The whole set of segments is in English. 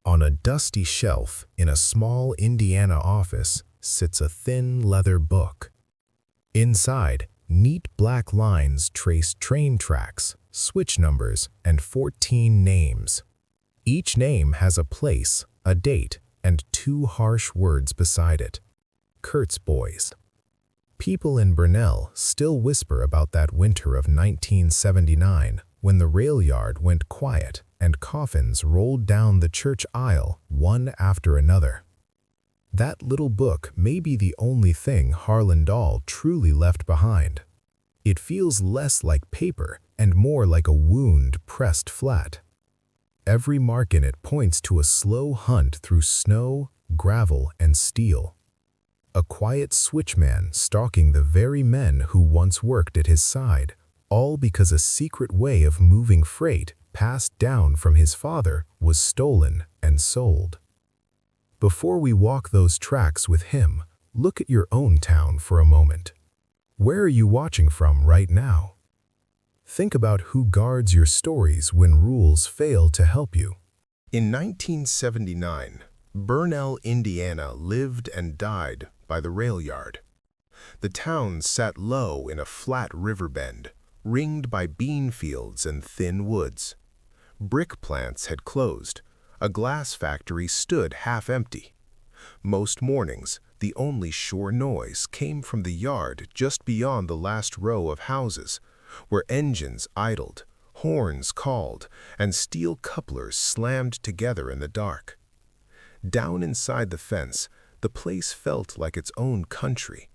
On a dusty shelf in a small Indiana office sits a thin leather book. Inside, neat black lines trace train tracks, switch numbers, and 14 names. Each name has a place, a date, and 2 harsh words beside it. Kurt's Boys. People in Burnell still whisper about that winter of 1979 when the rail yard went quiet and coffins rolled down the church aisle one after another. That little book may be the only thing Harlan Dahl truly left behind. It feels less like paper and more like a wound pressed flat. Every mark in it points to a slow hunt through snow, gravel, and steel. A quiet switchman stalking the very men who once worked at his side, all because a secret way of moving freight passed down from his father was stolen and sold. Before we walk those tracks with him, look at your own town for a moment. Where are you watching from right now? Think about who guards your stories when rules fail to help you. In 1979, Burnell, Indiana lived and died by the rail yard. The town sat low in a flat river bend, ringed by bean fields and thin woods. Brick plants had closed. A glass factory stood half empty. Most mornings, the only sure noise came from the yard just beyond the last row of houses, where engines idled, horns called, and steel couplers slammed together in the dark. Down inside the fence, the place felt like its own country.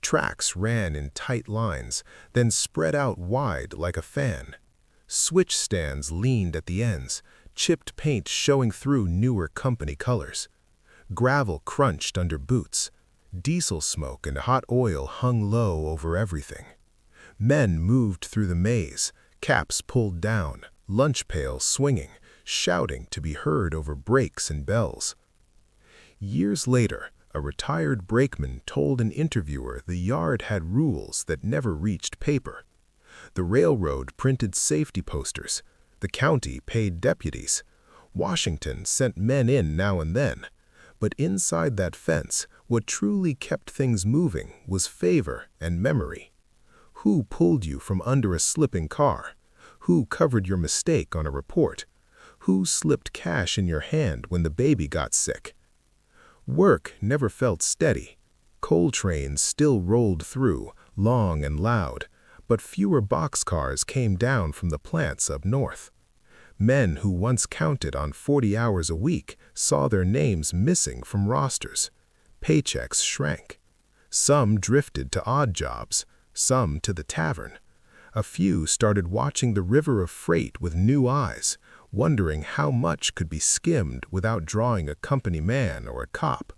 Tracks ran in tight lines, then spread out wide like a fan. Switch stands leaned at the ends, chipped paint showing through newer company colors. Gravel crunched under boots. Diesel smoke and hot oil hung low over everything. Men moved through the maze, caps pulled down, lunch pails swinging, shouting to be heard over brakes and bells. Years later, a retired brakeman told an interviewer the yard had rules that never reached paper. The railroad printed safety posters. The county paid deputies. Washington sent men in now and then. But inside that fence, what truly kept things moving was favor and memory. Who pulled you from under a slipping car? Who covered your mistake on a report? Who slipped cash in your hand when the baby got sick? Work never felt steady. Coal trains still rolled through, long and loud, but fewer boxcars came down from the plants up north. Men who once counted on 40 hours a week saw their names missing from rosters. Paychecks shrank. Some drifted to odd jobs, some to the tavern. A few started watching the river of freight with new eyes, wondering how much could be skimmed without drawing a company man or a cop.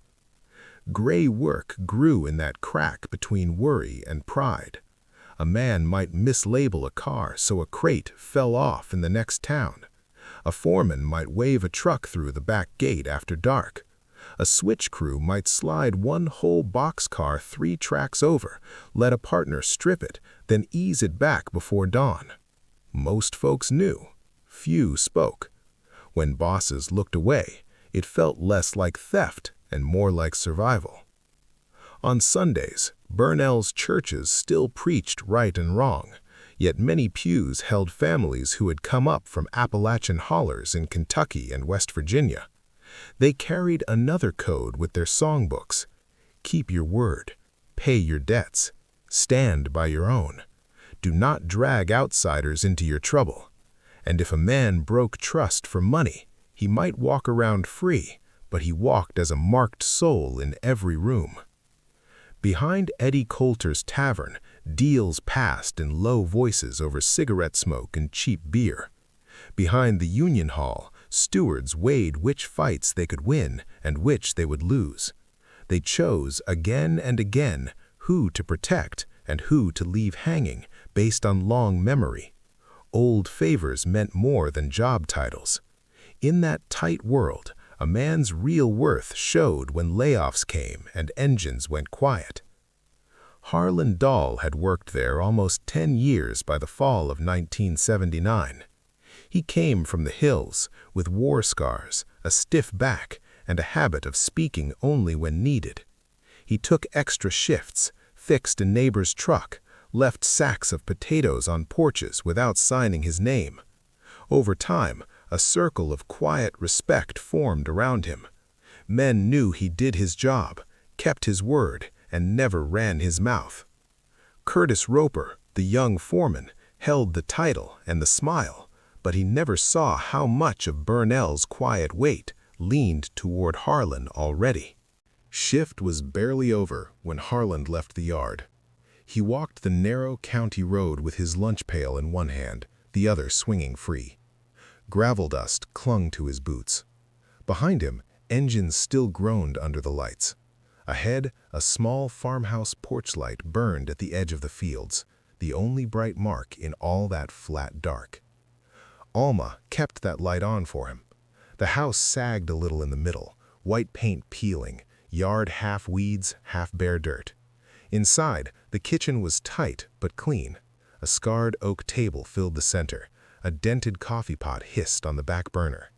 Gray work grew in that crack between worry and pride. A man might mislabel a car so a crate fell off in the next town. A foreman might wave a truck through the back gate after dark. A switch crew might slide one whole boxcar 3 tracks over, let a partner strip it, then ease it back before dawn. Most folks knew. Few spoke. When bosses looked away, it felt less like theft and more like survival. On Sundays, Burnell's churches still preached right and wrong, yet many pews held families who had come up from Appalachian hollers in Kentucky and West Virginia. They carried another code with their songbooks. Keep your word. Pay your debts. Stand by your own. Do not drag outsiders into your trouble. And if a man broke trust for money, he might walk around free, but he walked as a marked soul in every room. Behind Eddie Coulter's tavern, deals passed in low voices over cigarette smoke and cheap beer. Behind the Union Hall, stewards weighed which fights they could win and which they would lose. They chose again and again who to protect and who to leave hanging based on long memory. Old favors meant more than job titles. In that tight world, a man's real worth showed when layoffs came and engines went quiet. Harlan Dahl had worked there almost 10 years by the fall of 1979. He came from the hills, with war scars, a stiff back, and a habit of speaking only when needed. He took extra shifts, fixed a neighbor's truck, left sacks of potatoes on porches without signing his name. Over time, a circle of quiet respect formed around him. Men knew he did his job, kept his word, and never ran his mouth. Curtis Roper, the young foreman, held the title and the smile, but he never saw how much of Burnell's quiet weight leaned toward Harlan already. Shift was barely over when Harlan left the yard. He walked the narrow county road with his lunch pail in one hand, the other swinging free. Gravel dust clung to his boots. Behind him, engines still groaned under the lights. Ahead, a small farmhouse porch light burned at the edge of the fields, the only bright mark in all that flat dark. Alma kept that light on for him. The house sagged a little in the middle, white paint peeling, yard half weeds, half bare dirt. Inside, the kitchen was tight but clean. A scarred oak table filled the center. A dented coffee pot hissed on the back burner.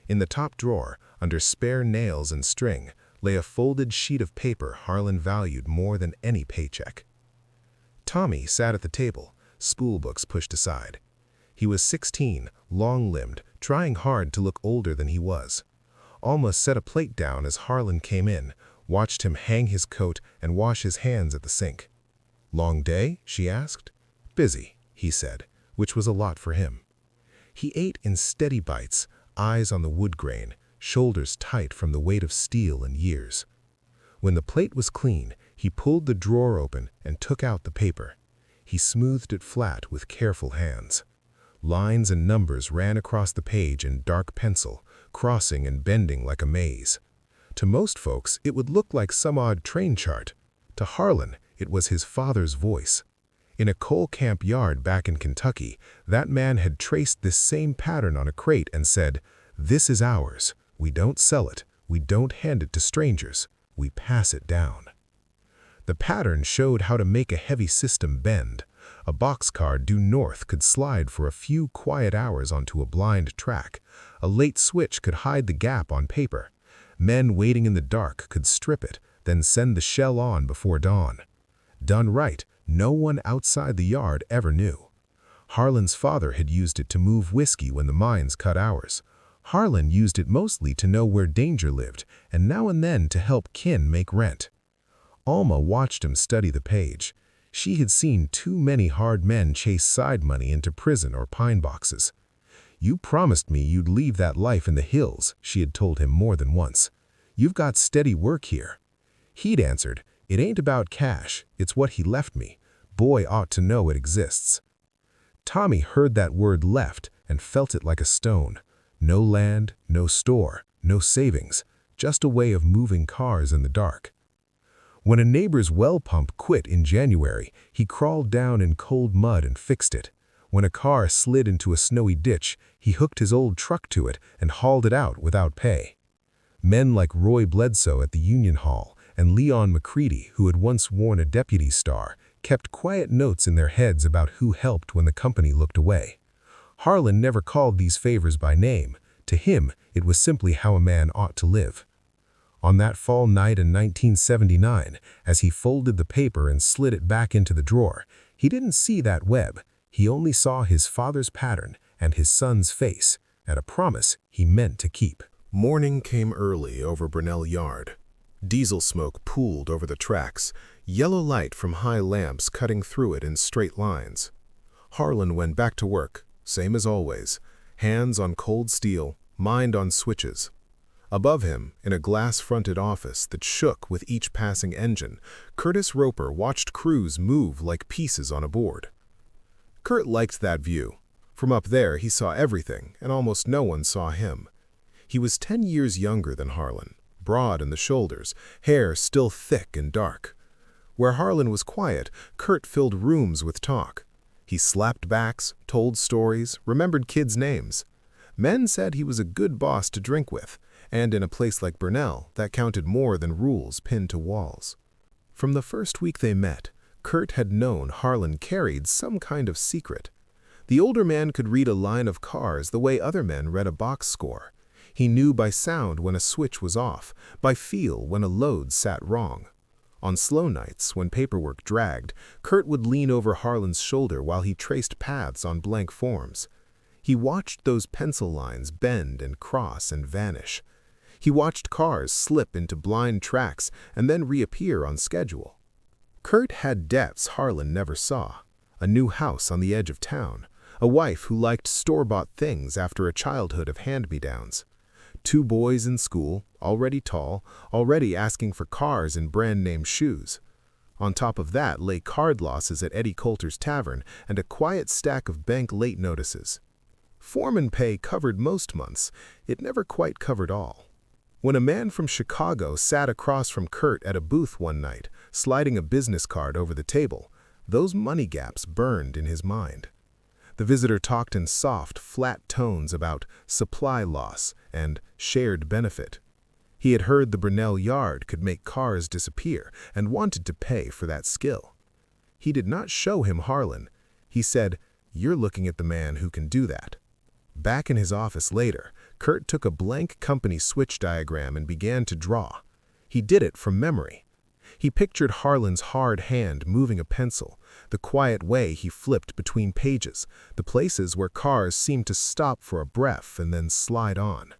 In the top drawer, under spare nails and string, lay a folded sheet of paper Harlan valued more than any paycheck. Tommy sat at the table, spool books pushed aside. He was 16, long-limbed, trying hard to look older than he was. Alma set a plate down as Harlan came in, watched him hang his coat and wash his hands at the sink. "Long day?" she asked. "Busy," he said, which was a lot for him. He ate in steady bites, eyes on the wood grain, shoulders tight from the weight of steel and years. When the plate was clean, he pulled the drawer open and took out the paper. He smoothed it flat with careful hands. Lines and numbers ran across the page in dark pencil, crossing and bending like a maze. To most folks, it would look like some odd train chart. To Harlan, it was his father's voice. In a coal camp yard back in Kentucky, that man had traced this same pattern on a crate and said, "This is ours. We don't sell it. We don't hand it to strangers. We pass it down." The pattern showed how to make a heavy system bend. A boxcar due north could slide for a few quiet hours onto a blind track. A late switch could hide the gap on paper. Men waiting in the dark could strip it, then send the shell on before dawn. Done right, no one outside the yard ever knew. Harlan's father had used it to move whiskey when the mines cut hours. Harlan used it mostly to know where danger lived, and now and then to help kin make rent. Alma watched him study the page. She had seen too many hard men chase side money into prison or pine boxes. "You promised me you'd leave that life in the hills," she had told him more than once. "You've got steady work here." He'd answered, "It ain't about cash, it's what he left me. Boy ought to know it exists." Tommy heard that word "left" and felt it like a stone. No land, no store, no savings, just a way of moving cars in the dark. When a neighbor's well pump quit in January, he crawled down in cold mud and fixed it. When a car slid into a snowy ditch, he hooked his old truck to it and hauled it out without pay. Men like Roy Bledsoe at the Union Hall and Leon McCready, who had once worn a deputy star, kept quiet notes in their heads about who helped when the company looked away. Harlan never called these favors by name. To him, it was simply how a man ought to live. On that fall night in 1979, as he folded the paper and slid it back into the drawer, he didn't see that web. He only saw his father's pattern and his son's face, and a promise he meant to keep. Morning came early over Burnell Yard. Diesel smoke pooled over the tracks, yellow light from high lamps cutting through it in straight lines. Harlan went back to work, same as always, hands on cold steel, mind on switches. Above him, in a glass-fronted office that shook with each passing engine, Curtis Roper watched crews move like pieces on a board. Kurt liked that view. From up there, he saw everything, and almost no one saw him. He was 10 years younger than Harlan, broad in the shoulders, hair still thick and dark. Where Harlan was quiet, Kurt filled rooms with talk. He slapped backs, told stories, remembered kids' names. Men said he was a good boss to drink with, and in a place like Burnell, that counted more than rules pinned to walls. From the first week they met, Kurt had known Harlan carried some kind of secret. The older man could read a line of cars the way other men read a box score. He knew by sound when a switch was off, by feel when a load sat wrong. On slow nights, when paperwork dragged, Kurt would lean over Harlan's shoulder while he traced paths on blank forms. He watched those pencil lines bend and cross and vanish. He watched cars slip into blind tracks and then reappear on schedule. Kurt had debts Harlan never saw. A new house on the edge of town. A wife who liked store-bought things after a childhood of hand-me-downs. 2 boys in school, already tall, already asking for cars and brand-name shoes. On top of that lay card losses at Eddie Coulter's tavern and a quiet stack of bank late notices. Foreman pay covered most months. It never quite covered all. When a man from Chicago sat across from Kurt at a booth one night, sliding a business card over the table, those money gaps burned in his mind. The visitor talked in soft, flat tones about supply loss and shared benefit. He had heard the Brunel yard could make cars disappear and wanted to pay for that skill. He did not show him Harlan. He said, "You're looking at the man who can do that." Back in his office later, Kurt took a blank company switch diagram and began to draw. He did it from memory. He pictured Harlan's hard hand moving a pencil, the quiet way he flipped between pages, the places where cars seemed to stop for a breath and then slide on.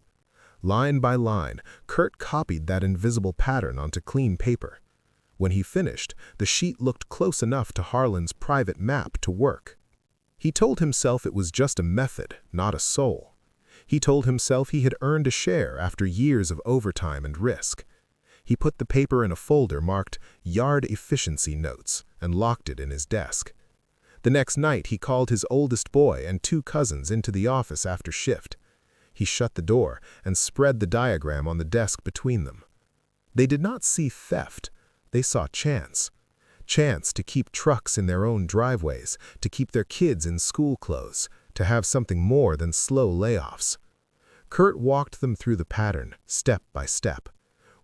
Line by line, Kurt copied that invisible pattern onto clean paper. When he finished, the sheet looked close enough to Harlan's private map to work. He told himself it was just a method, not a soul. He told himself he had earned a share after years of overtime and risk. He put the paper in a folder marked Yard Efficiency Notes and locked it in his desk. The next night he called his oldest boy and 2 cousins into the office after shift. He shut the door and spread the diagram on the desk between them. They did not see theft, they saw chance. Chance to keep trucks in their own driveways, to keep their kids in school clothes, to have something more than slow layoffs. Kurt walked them through the pattern, step by step.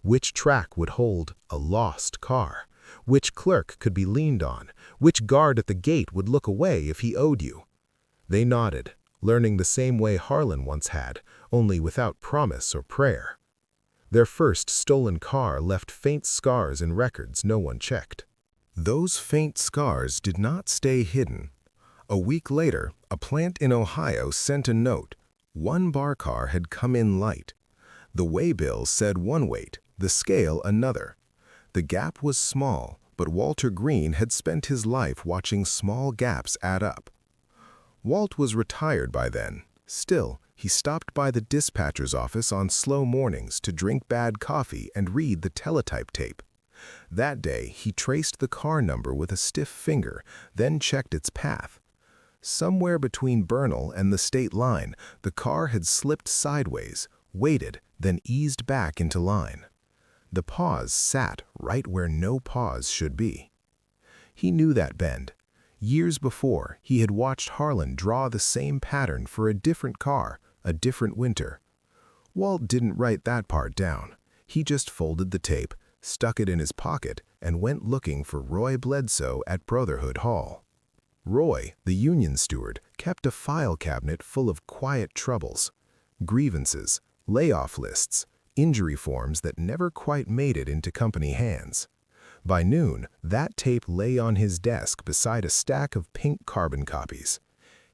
Which track would hold a lost car? Which clerk could be leaned on? Which guard at the gate would look away if he owed you? They nodded, learning the same way Harlan once had, only without promise or prayer. Their first stolen car left faint scars in records no one checked. Those faint scars did not stay hidden. A week later, a plant in Ohio sent a note. 1 bar car had come in light. The waybill said 1 weight, the scale another. The gap was small, but Walter Green had spent his life watching small gaps add up. Walt was retired by then. Still, he stopped by the dispatcher's office on slow mornings to drink bad coffee and read the teletype tape. That day, he traced the car number with a stiff finger, then checked its path. Somewhere between Bernal and the state line, the car had slipped sideways, waited, then eased back into line. The pause sat right where no pause should be. He knew that bend. Years before, he had watched Harlan draw the same pattern for a different car, a different winter. Walt didn't write that part down. He just folded the tape, stuck it in his pocket, and went looking for Roy Bledsoe at Brotherhood Hall. Roy, the union steward, kept a file cabinet full of quiet troubles, grievances, layoff lists, injury forms that never quite made it into company hands. By noon, that tape lay on his desk beside a stack of pink carbon copies.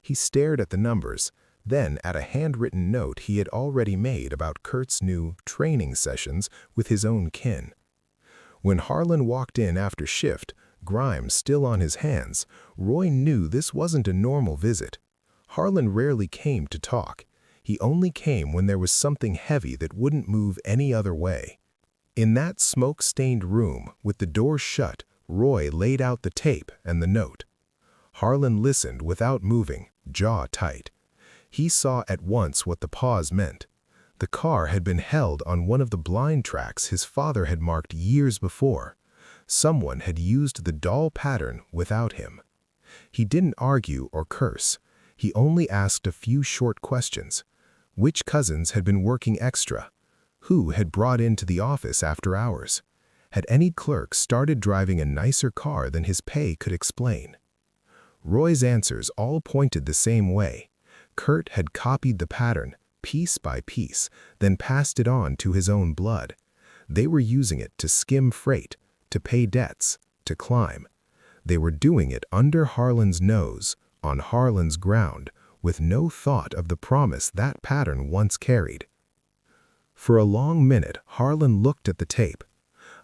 He stared at the numbers, then at a handwritten note he had already made about Kurt's new training sessions with his own kin. When Harlan walked in after shift, grime still on his hands, Roy knew this wasn't a normal visit. Harlan rarely came to talk. He only came when there was something heavy that wouldn't move any other way. In that smoke-stained room, with the door shut, Roy laid out the tape and the note. Harlan listened without moving, jaw tight. He saw at once what the pause meant. The car had been held on one of the blind tracks his father had marked years before. Someone had used the Dahl pattern without him. He didn't argue or curse. He only asked a few short questions. Which cousins had been working extra? Who had brought into the office after hours? Had any clerk started driving a nicer car than his pay could explain? Roy's answers all pointed the same way. Kurt had copied the pattern, piece by piece, then passed it on to his own blood. They were using it to skim freight, to pay debts, to climb. They were doing it under Harlan's nose, on Harlan's ground, with no thought of the promise that pattern once carried. For a long minute, Harlan looked at the tape.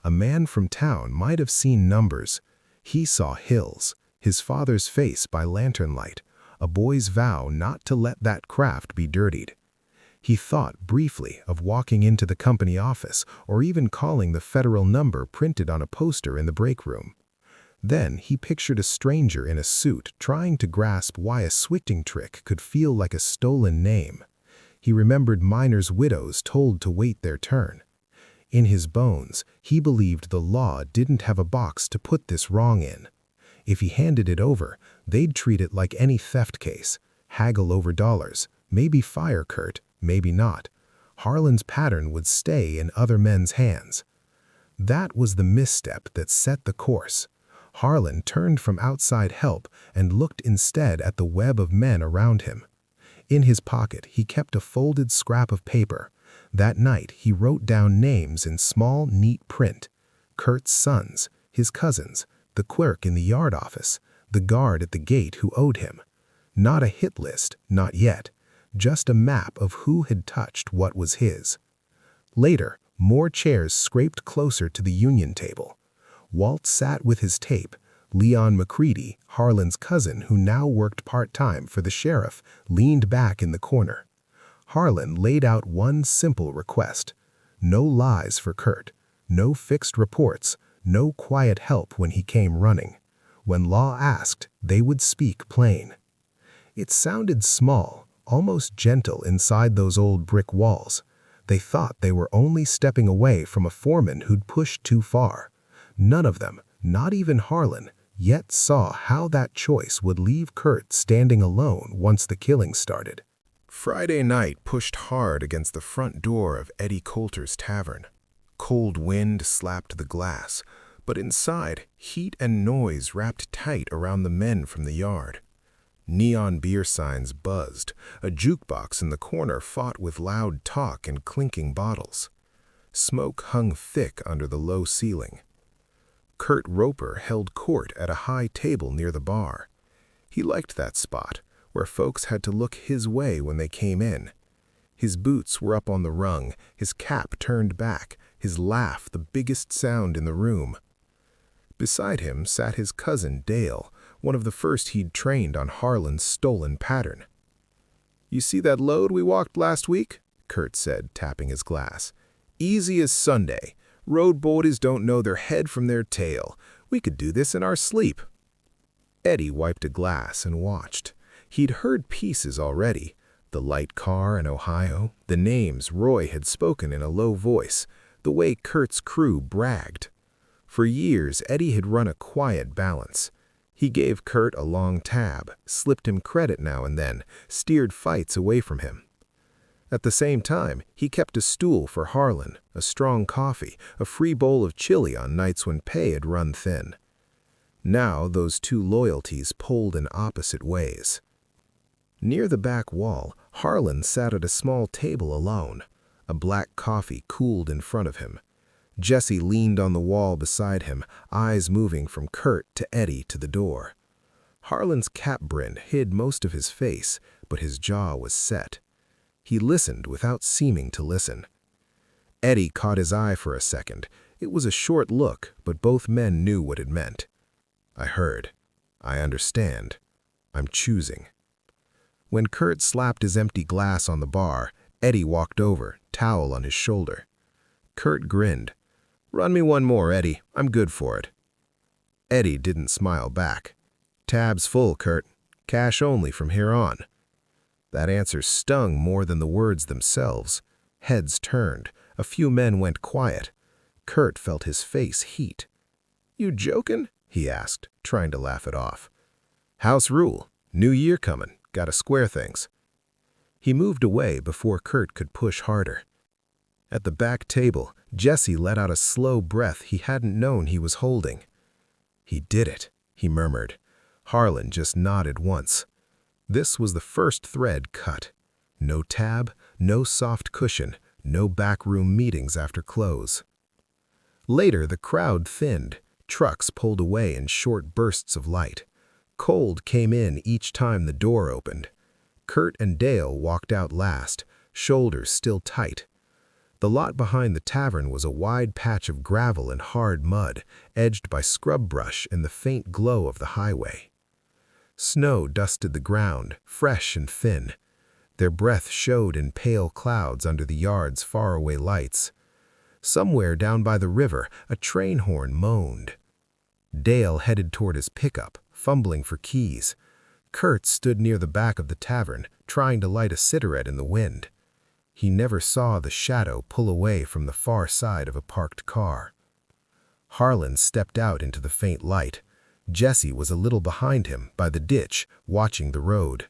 A man from town might have seen numbers. He saw hills, his father's face by lantern light, a boy's vow not to let that craft be dirtied. He thought briefly of walking into the company office or even calling the federal number printed on a poster in the break room. Then he pictured a stranger in a suit trying to grasp why a switching trick could feel like a stolen name. He remembered miners' widows told to wait their turn. In his bones, he believed the law didn't have a box to put this wrong in. If he handed it over, they'd treat it like any theft case, haggle over dollars, maybe fire Kurt, maybe not. Harlan's pattern would stay in other men's hands. That was the misstep that set the course. Harlan turned from outside help and looked instead at the web of men around him. In his pocket, he kept a folded scrap of paper. That night, he wrote down names in small, neat print. Kurt's sons, his cousins, the clerk in the yard office, the guard at the gate who owed him. Not a hit list, not yet. Just a map of who had touched what was his. Later, more chairs scraped closer to the union table. Walt sat with his tape. Leon McCready, Harlan's cousin who now worked part-time for the sheriff, leaned back in the corner. Harlan laid out one simple request. No lies for Kurt. No fixed reports. No quiet help when he came running. When law asked, they would speak plain. It sounded small, almost gentle inside those old brick walls. They thought they were only stepping away from a foreman who'd pushed too far. None of them, not even Harlan, yet saw how that choice would leave Kurt standing alone once the killing started. Friday night pushed hard against the front door of Eddie Coulter's tavern. Cold wind slapped the glass, but inside, heat and noise wrapped tight around the men from the yard. Neon beer signs buzzed. A jukebox in the corner fought with loud talk and clinking bottles. Smoke hung thick under the low ceiling. Kurt Roper held court at a high table near the bar. He liked that spot, where folks had to look his way when they came in. His boots were up on the rung, his cap turned back, his laugh the biggest sound in the room. Beside him sat his cousin Dahl, one of the first he'd trained on Harlan's stolen pattern. "You see that load we walked last week?" Kurt said, tapping his glass. "Easy as Sunday. Road boys don't know their head from their tail. We could do this in our sleep." Eddie wiped a glass and watched. He'd heard pieces already. The light car in Ohio, the names Roy had spoken in a low voice, the way Kurt's crew bragged. For years, Eddie had run a quiet balance. He gave Kurt a long tab, slipped him credit now and then, steered fights away from him. At the same time, he kept a stool for Harlan, a strong coffee, a free bowl of chili on nights when pay had run thin. Now those two loyalties pulled in opposite ways. Near the back wall, Harlan sat at a small table alone. A black coffee cooled in front of him. Jesse leaned on the wall beside him, eyes moving from Kurt to Eddie to the door. Harlan's cap brim hid most of his face, but his jaw was set. He listened without seeming to listen. Eddie caught his eye for a second. It was a short look, but both men knew what it meant. "I heard. I understand. I'm choosing." When Kurt slapped his empty glass on the bar, Eddie walked over, towel on his shoulder. Kurt grinned. "Run me one more, Eddie. I'm good for it." Eddie didn't smile back. "Tab's full, Kurt. Cash only from here on." That answer stung more than the words themselves. Heads turned. A few men went quiet. Kurt felt his face heat. "You jokin'?" he asked, trying to laugh it off. "House rule. New year coming. Gotta square things." He moved away before Kurt could push harder. At the back table, Jesse let out a slow breath he hadn't known he was holding. "He did it," he murmured. Harlan just nodded once. This was the first thread cut. No tab, no soft cushion, no backroom meetings after close. Later, the crowd thinned. Trucks pulled away in short bursts of light. Cold came in each time the door opened. Kurt and Dahl walked out last, shoulders still tight. The lot behind the tavern was a wide patch of gravel and hard mud, edged by scrub brush in the faint glow of the highway. Snow dusted the ground, fresh and thin. Their breath showed in pale clouds under the yard's faraway lights. Somewhere down by the river, a train horn moaned. Dahl headed toward his pickup, fumbling for keys. Kurt stood near the back of the tavern, trying to light a cigarette in the wind. He never saw the shadow pull away from the far side of a parked car. Harlan stepped out into the faint light. Jesse was a little behind him, by the ditch, watching the road.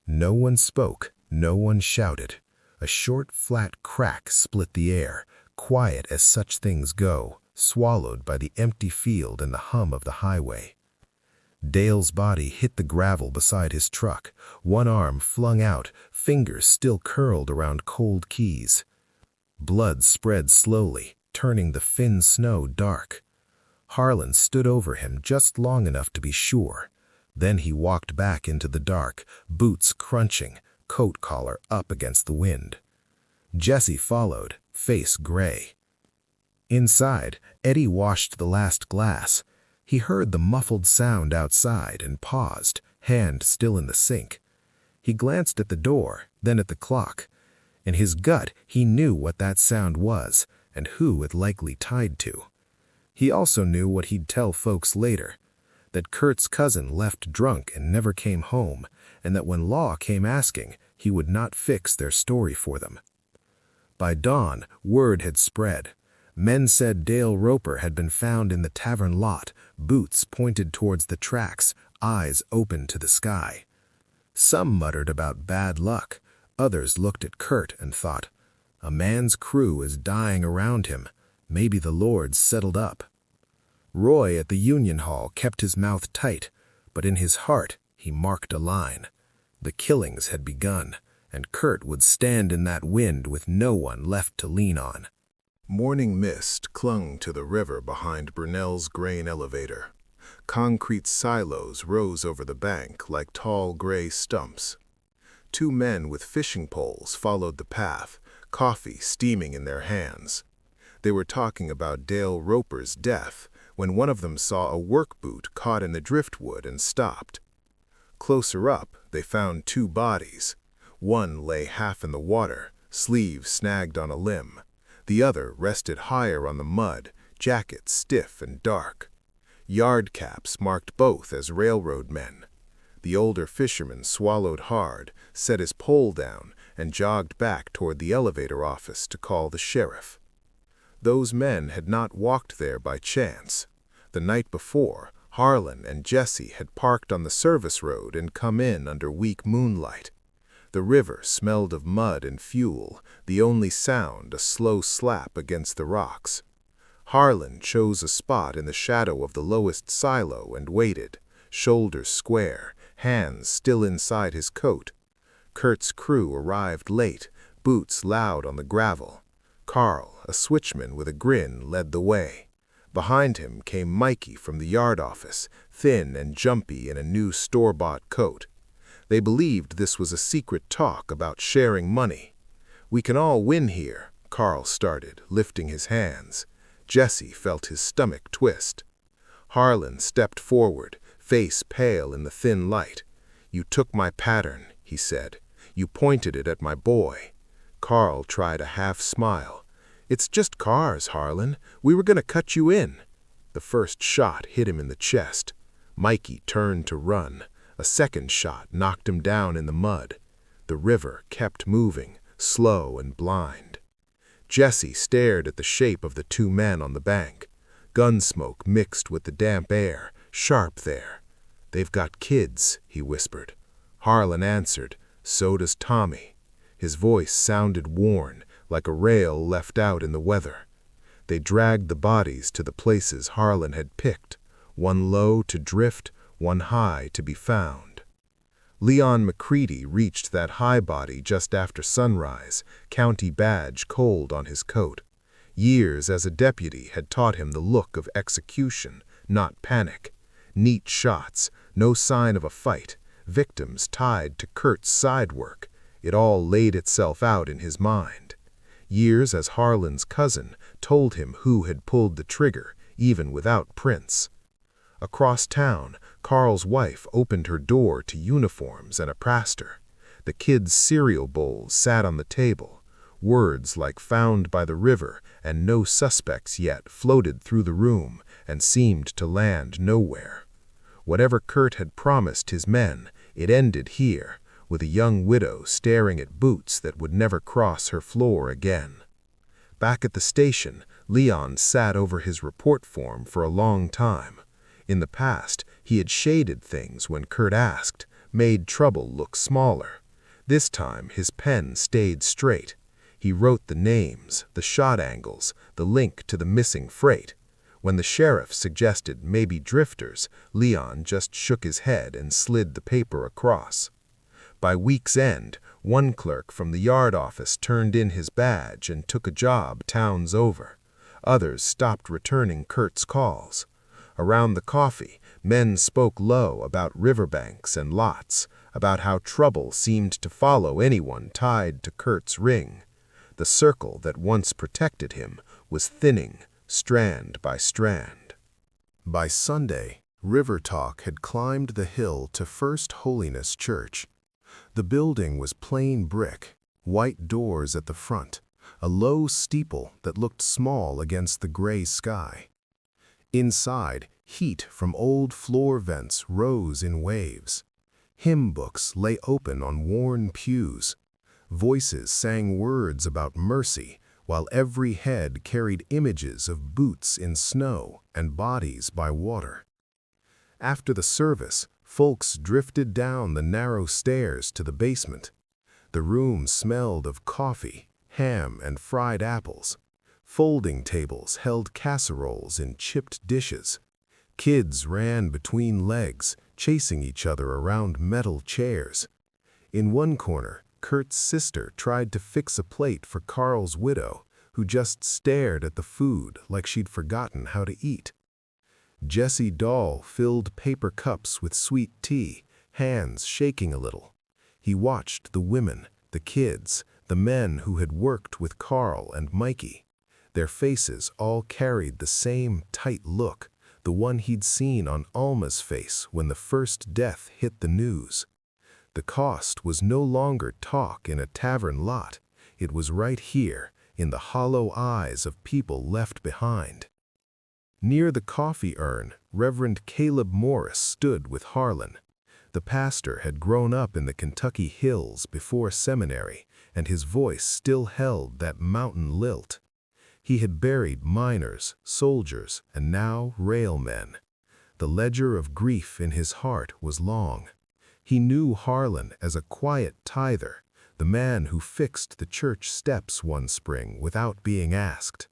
No one spoke, no one shouted. A short, flat crack split the air, quiet as such things go, swallowed by the empty field and the hum of the highway. Dahl's body hit the gravel beside his truck, one arm flung out, fingers still curled around cold keys. Blood spread slowly, turning the thin snow dark. Harlan stood over him just long enough to be sure. Then he walked back into the dark, boots crunching, coat collar up against the wind. Jesse followed, face gray. Inside, Eddie washed the last glass. He heard the muffled sound outside and paused, hand still in the sink. He glanced at the door, then at the clock. In his gut, he knew what that sound was and who it likely tied to. He also knew what he'd tell folks later, that Kurt's cousin left drunk and never came home, and that when Law came asking, he would not fix their story for them. By dawn, word had spread. Men said Dahl Roper had been found in the tavern lot, boots pointed towards the tracks, eyes open to the sky. Some muttered about bad luck. Others looked at Kurt and thought, a man's crew is dying around him. Maybe the Lord's settled up. Roy at the Union Hall kept his mouth tight, but in his heart he marked a line. The killings had begun, and Kurt would stand in that wind with no one left to lean on. Morning mist clung to the river behind Brunel's grain elevator. Concrete silos rose over the bank like tall gray stumps. Two men with fishing poles followed the path, coffee steaming in their hands. They were talking about Dahl Roper's death when one of them saw a work boot caught in the driftwood and stopped. Closer up, they found two bodies. One lay half in the water, sleeves snagged on a limb. The other rested higher on the mud, jacket stiff and dark. Yard caps marked both as railroad men. The older fisherman swallowed hard, set his pole down, and jogged back toward the elevator office to call the sheriff. Those men had not walked there by chance. The night before, Harlan and Jesse had parked on the service road and come in under weak moonlight. The river smelled of mud and fuel, the only sound a slow slap against the rocks. Harlan chose a spot in the shadow of the lowest silo and waited, shoulders square, hands still inside his coat. Kurt's crew arrived late, boots loud on the gravel. Carl, a switchman with a grin, led the way. Behind him came Mikey from the yard office, thin and jumpy in a new store-bought coat. They believed this was a secret talk about sharing money. "We can all win here," Carl started, lifting his hands. Jesse felt his stomach twist. Harlan stepped forward, face pale in the thin light. "You took my pattern," he said. "You pointed it at my boy." Carl tried a half-smile. "It's just cars, Harlan. We were going to cut you in." The first shot hit him in the chest. Mikey turned to run. A second shot knocked him down in the mud. The river kept moving, slow and blind. Jesse stared at the shape of the two men on the bank. Gun smoke mixed with the damp air, sharp there. "They've got kids," he whispered. Harlan answered, "So does Tommy." His voice sounded worn, like a rail left out in the weather. They dragged the bodies to the places Harlan had picked, one low to drift, one high to be found. Leon McCready reached that high body just after sunrise, county badge cold on his coat. Years as a deputy had taught him the look of execution, not panic. Neat shots, no sign of a fight, victims tied to Kurt's side work. It all laid itself out in his mind. Years as Harlan's cousin told him who had pulled the trigger, even without prints. Across town, Carl's wife opened her door to uniforms and a praster. The kids' cereal bowls sat on the table. Words like "found by the river" and "no suspects yet" floated through the room and seemed to land nowhere. Whatever Kurt had promised his men, it ended here, with a young widow staring at boots that would never cross her floor again. Back at the station, Leon sat over his report form for a long time. In the past, he had shaded things when Kurt asked, made trouble look smaller. This time, his pen stayed straight. He wrote the names, the shot angles, the link to the missing freight. When the sheriff suggested maybe drifters, Leon just shook his head and slid the paper across. By week's end, one clerk from the yard office turned in his badge and took a job towns over. Others stopped returning Kurt's calls. Around the coffee, men spoke low about riverbanks and lots, about how trouble seemed to follow anyone tied to Kurt's ring. The circle that once protected him was thinning, strand by strand. By Sunday, River Talk had climbed the hill to First Holiness Church. The building was plain brick, white doors at the front, a low steeple that looked small against the gray sky. Inside, heat from old floor vents rose in waves. Hymn books lay open on worn pews. Voices sang words about mercy, while every head carried images of boots in snow and bodies by water. After the service, folks drifted down the narrow stairs to the basement. The room smelled of coffee, ham, and fried apples. Folding tables held casseroles in chipped dishes. Kids ran between legs, chasing each other around metal chairs. In one corner, Kurt's sister tried to fix a plate for Carl's widow, who just stared at the food like she'd forgotten how to eat. Jesse Dahl filled paper cups with sweet tea, hands shaking a little. He watched the women, the kids, the men who had worked with Carl and Mikey. Their faces all carried the same tight look, the one he'd seen on Alma's face when the first death hit the news. The cost was no longer talk in a tavern lot. It was right here, in the hollow eyes of people left behind. Near the coffee urn, Reverend Caleb Morris stood with Harlan. The pastor had grown up in the Kentucky hills before seminary, and his voice still held that mountain lilt. He had buried miners, soldiers, and now railmen. The ledger of grief in his heart was long. He knew Harlan as a quiet tither, the man who fixed the church steps one spring without being asked.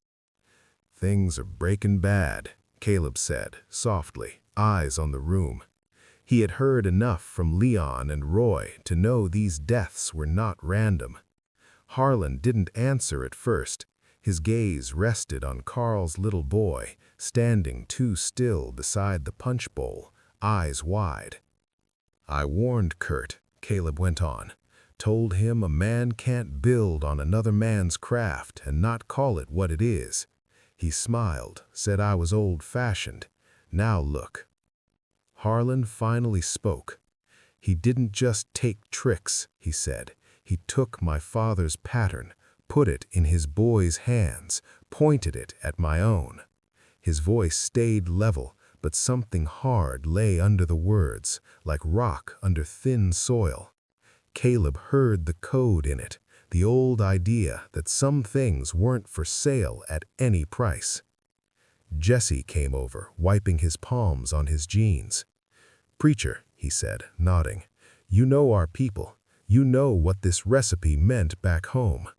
"Things are breaking bad," Caleb said, softly, eyes on the room. He had heard enough from Leon and Roy to know these deaths were not random. Harlan didn't answer at first. His gaze rested on Carl's little boy, standing too still beside the punch bowl, eyes wide. "I warned Kurt," Caleb went on. "Told him a man can't build on another man's craft and not call it what it is. He smiled, said I was old-fashioned. Now look." Harlan finally spoke. "He didn't just take tricks," he said. "He took my father's pattern, put it in his boy's hands, pointed it at my own." His voice stayed level, but something hard lay under the words, like rock under thin soil. Caleb heard the code in it, the old idea that some things weren't for sale at any price. Jesse came over, wiping his palms on his jeans. "Preacher," he said, nodding, "you know our people. You know what this recipe meant back home."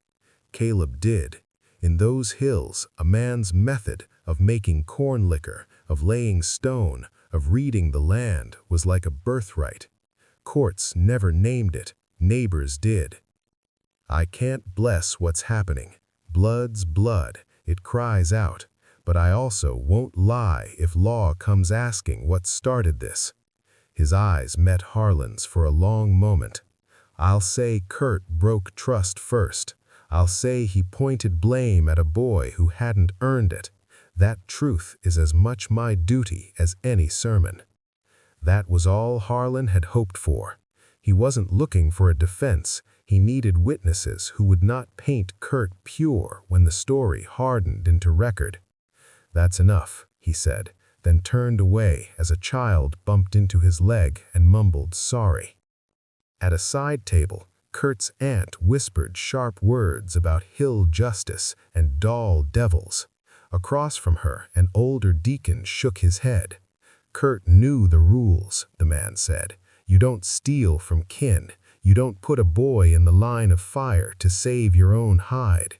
Caleb did. In those hills, a man's method of making corn liquor, of laying stone, of reading the land was like a birthright. Courts never named it, neighbors did. I can't bless what's happening. Blood's blood, it cries out. But I also won't lie if law comes asking what started this. His eyes met Harlan's for a long moment. I'll say Kurt broke trust first. I'll say he pointed blame at a boy who hadn't earned it. That truth is as much my duty as any sermon. That was all Harlan had hoped for. He wasn't looking for a defense. He needed witnesses who would not paint Kurt pure when the story hardened into record. "That's enough," he said, then turned away as a child bumped into his leg and mumbled sorry. At a side table, Kurt's aunt whispered sharp words about hill justice and Dahl devils. Across from her, an older deacon shook his head. Kurt knew the rules, the man said. You don't steal from kin. You don't put a boy in the line of fire to save your own hide.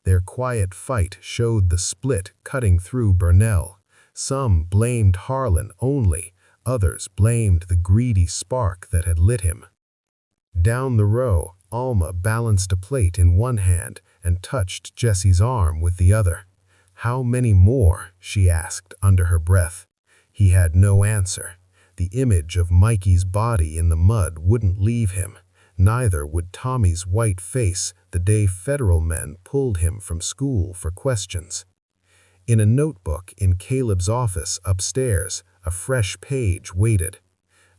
Their quiet fight showed the split cutting through Burnell. Some blamed Harlan only, others blamed the greedy spark that had lit him. Down the row, Alma balanced a plate in one hand and touched Jesse's arm with the other. "How many more?" she asked under her breath. He had no answer. The image of Mikey's body in the mud wouldn't leave him. Neither would Tommy's white face the day federal men pulled him from school for questions. In a notebook in Caleb's office upstairs, a fresh page waited.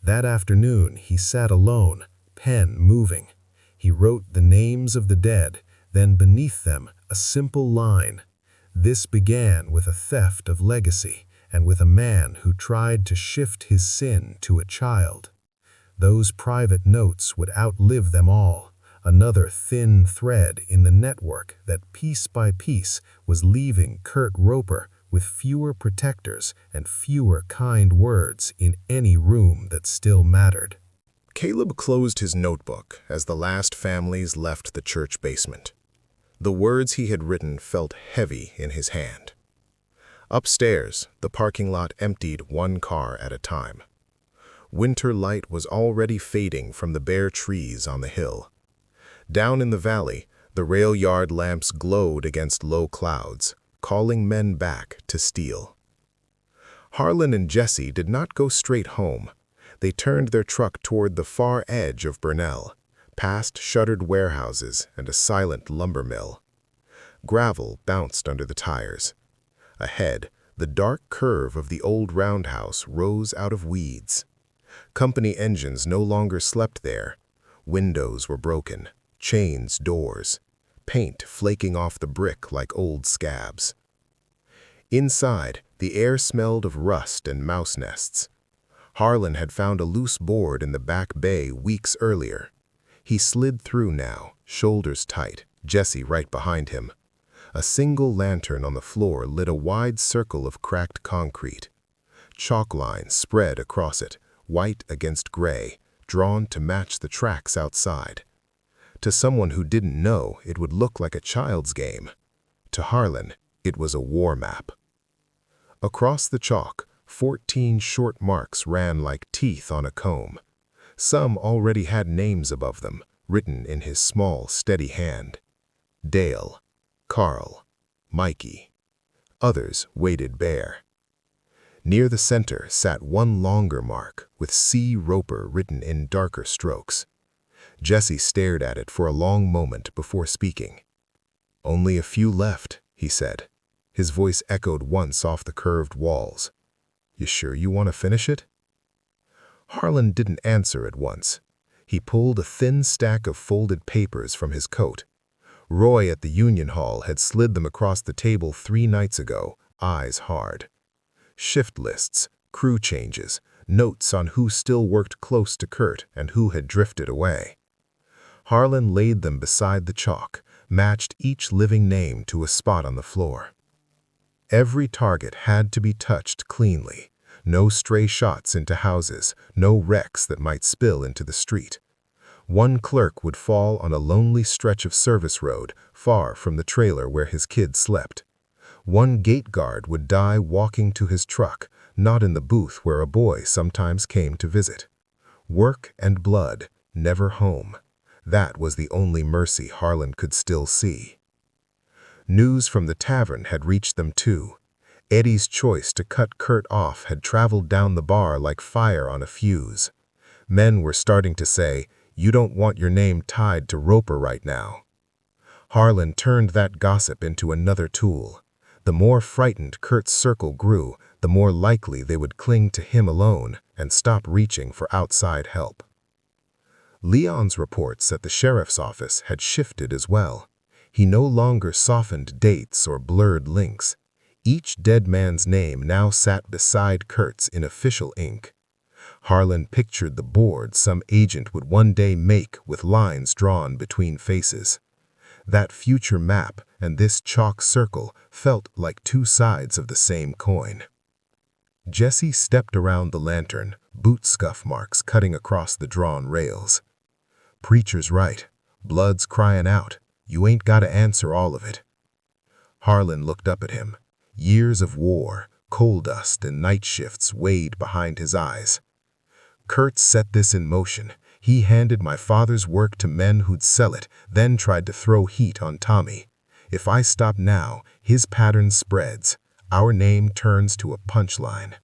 That afternoon he sat alone, pen moving. He wrote the names of the dead, then beneath them a simple line. This began with a theft of legacy and with a man who tried to shift his sin to a child. Those private notes would outlive them all, another thin thread in the network that piece by piece was leaving Kurt Roper with fewer protectors and fewer kind words in any room that still mattered. Caleb closed his notebook as the last families left the church basement. The words he had written felt heavy in his hand. Upstairs, the parking lot emptied one car at a time. Winter light was already fading from the bare trees on the hill. Down in the valley, the rail yard lamps glowed against low clouds, calling men back to steal. Harlan and Jesse did not go straight home. They turned their truck toward the far edge of Burnell, past shuttered warehouses and a silent lumber mill. Gravel bounced under the tires. Ahead, the dark curve of the old roundhouse rose out of weeds. Company engines no longer slept there. Windows were broken, chains doors, paint flaking off the brick like old scabs. Inside, the air smelled of rust and mouse nests. Harlan had found a loose board in the back bay weeks earlier. He slid through now, shoulders tight, Jesse right behind him. A single lantern on the floor lit a wide circle of cracked concrete. Chalk lines spread across it, white against gray, drawn to match the tracks outside. To someone who didn't know, it would look like a child's game. To Harlan, it was a war map. Across the chalk, 14 short marks ran like teeth on a comb. Some already had names above them, written in his small, steady hand. Dahl, Carl, Mikey. Others waited bare. Near the center sat one longer mark with C. Roper written in darker strokes. Jesse stared at it for a long moment before speaking. "Only a few left," he said. His voice echoed once off the curved walls. "You sure you want to finish it?" Harlan didn't answer at once. He pulled a thin stack of folded papers from his coat. Roy at the Union Hall had slid them across the table 3 nights ago, eyes hard. Shift lists, crew changes, notes on who still worked close to Kurt and who had drifted away. Harlan laid them beside the chalk, matched each living name to a spot on the floor. Every target had to be touched cleanly. No stray shots into houses, no wrecks that might spill into the street. One clerk would fall on a lonely stretch of service road far from the trailer where his kids slept. One gate guard would die walking to his truck, not in the booth where a boy sometimes came to visit. Work and blood, never home. That was the only mercy Harlan could still see. News from the tavern had reached them too. Eddie's choice to cut Kurt off had traveled down the bar like fire on a fuse. Men were starting to say, "You don't want your name tied to Roper right now." Harlan turned that gossip into another tool. The more frightened Kurt's circle grew, the more likely they would cling to him alone and stop reaching for outside help. Leon's reports at the sheriff's office had shifted as well. He no longer softened dates or blurred links. Each dead man's name now sat beside Kurt's in official ink. Harlan pictured the board some agent would one day make with lines drawn between faces. That future map and this chalk circle felt like two sides of the same coin. Jesse stepped around the lantern, boot scuff marks cutting across the drawn rails. "Preacher's right. Blood's crying out. You ain't gotta answer all of it." Harlan looked up at him. Years of war, coal dust, and night shifts weighed behind his eyes. "Kurt set this in motion. He handed my father's work to men who'd sell it, then tried to throw heat on Tommy. If I stop now, his pattern spreads. Our name turns to a punchline."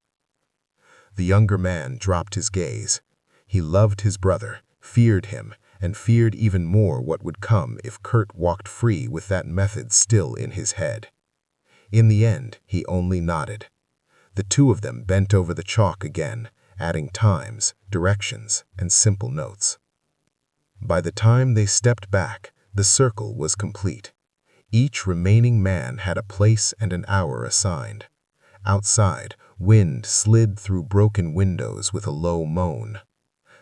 The younger man dropped his gaze. He loved his brother, feared him, and feared even more what would come if Kurt walked free with that method still in his head. In the end, he only nodded. The two of them bent over the chalk again, adding times, directions, and simple notes. By the time they stepped back, the circle was complete. Each remaining man had a place and an hour assigned. Outside, wind slid through broken windows with a low moan.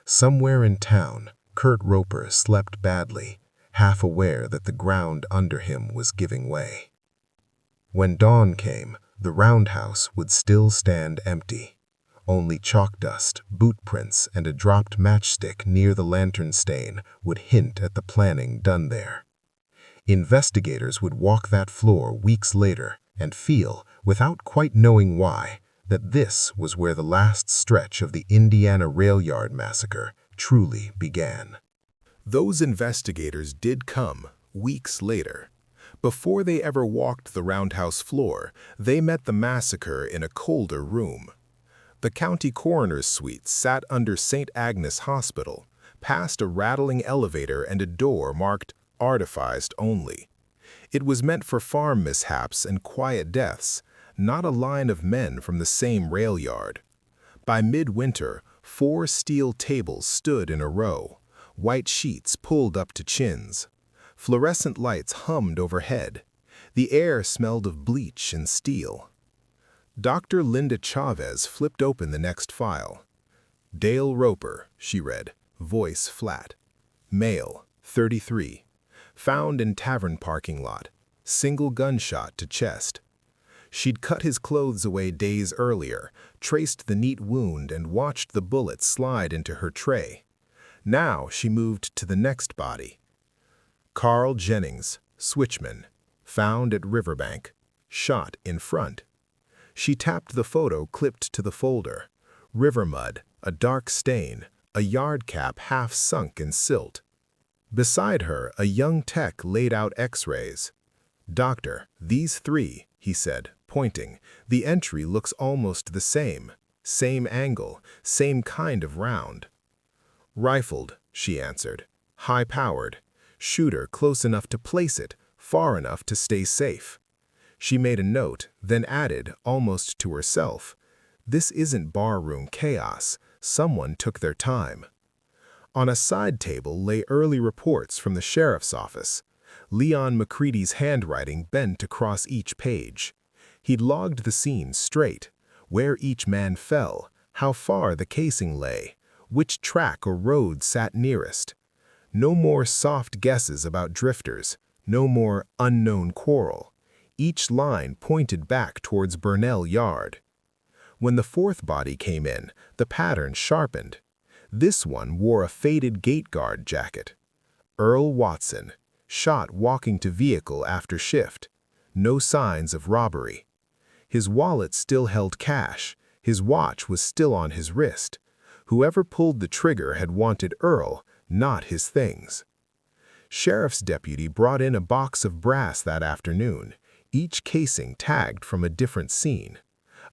Somewhere in town, Kurt Roper slept badly, half aware that the ground under him was giving way. When dawn came, the roundhouse would still stand empty. Only chalk dust, boot prints, and a dropped matchstick near the lantern stain would hint at the planning done there. Investigators would walk that floor weeks later and feel, without quite knowing why, that this was where the last stretch of the Indiana rail yard massacre truly began. Those investigators did come, weeks later. Before they ever walked the roundhouse floor, they met the massacre in a colder room. The county coroner's suite sat under St. Agnes Hospital, past a rattling elevator and a door marked "Artificed Only." It was meant for farm mishaps and quiet deaths, not a line of men from the same rail yard. By midwinter, 4 steel tables stood in a row, white sheets pulled up to chins. Fluorescent lights hummed overhead. The air smelled of bleach and steel. Dr. Linda Chavez flipped open the next file. "Dahl Roper," she read, voice flat. "Male, 33. Found in tavern parking lot. Single gunshot to chest." She'd cut his clothes away days earlier, traced the neat wound, and watched the bullet slide into her tray. Now she moved to the next body. "Carl Jennings, Switchman. Found at Riverbank. Shot in front." She tapped the photo clipped to the folder. River mud, a dark stain, a yard cap half sunk in silt. Beside her, a young tech laid out x-rays. "Doctor, these 3, he said, pointing. "The entry looks almost the same. Same angle, same kind of round." "Rifled," she answered. "High-powered. Shooter close enough to place it, far enough to stay safe." She made a note, then added, almost to herself, "This isn't barroom chaos. Someone took their time." On a side table lay early reports from the sheriff's office. Leon McCready's handwriting bent across each page. He'd logged the scene straight, where each man fell, how far the casing lay, which track or road sat nearest. No more soft guesses about drifters, no more unknown quarrel. Each line pointed back towards Burnell Yard. When the 4th body came in, the pattern sharpened. This one wore a faded gate guard jacket. Earl Watson, shot walking to vehicle after shift. No signs of robbery. His wallet still held cash, His watch was still on his wrist. Whoever pulled the trigger had wanted Earl, not his things. Sheriff's deputy brought in a box of brass that afternoon, each casing tagged from a different scene.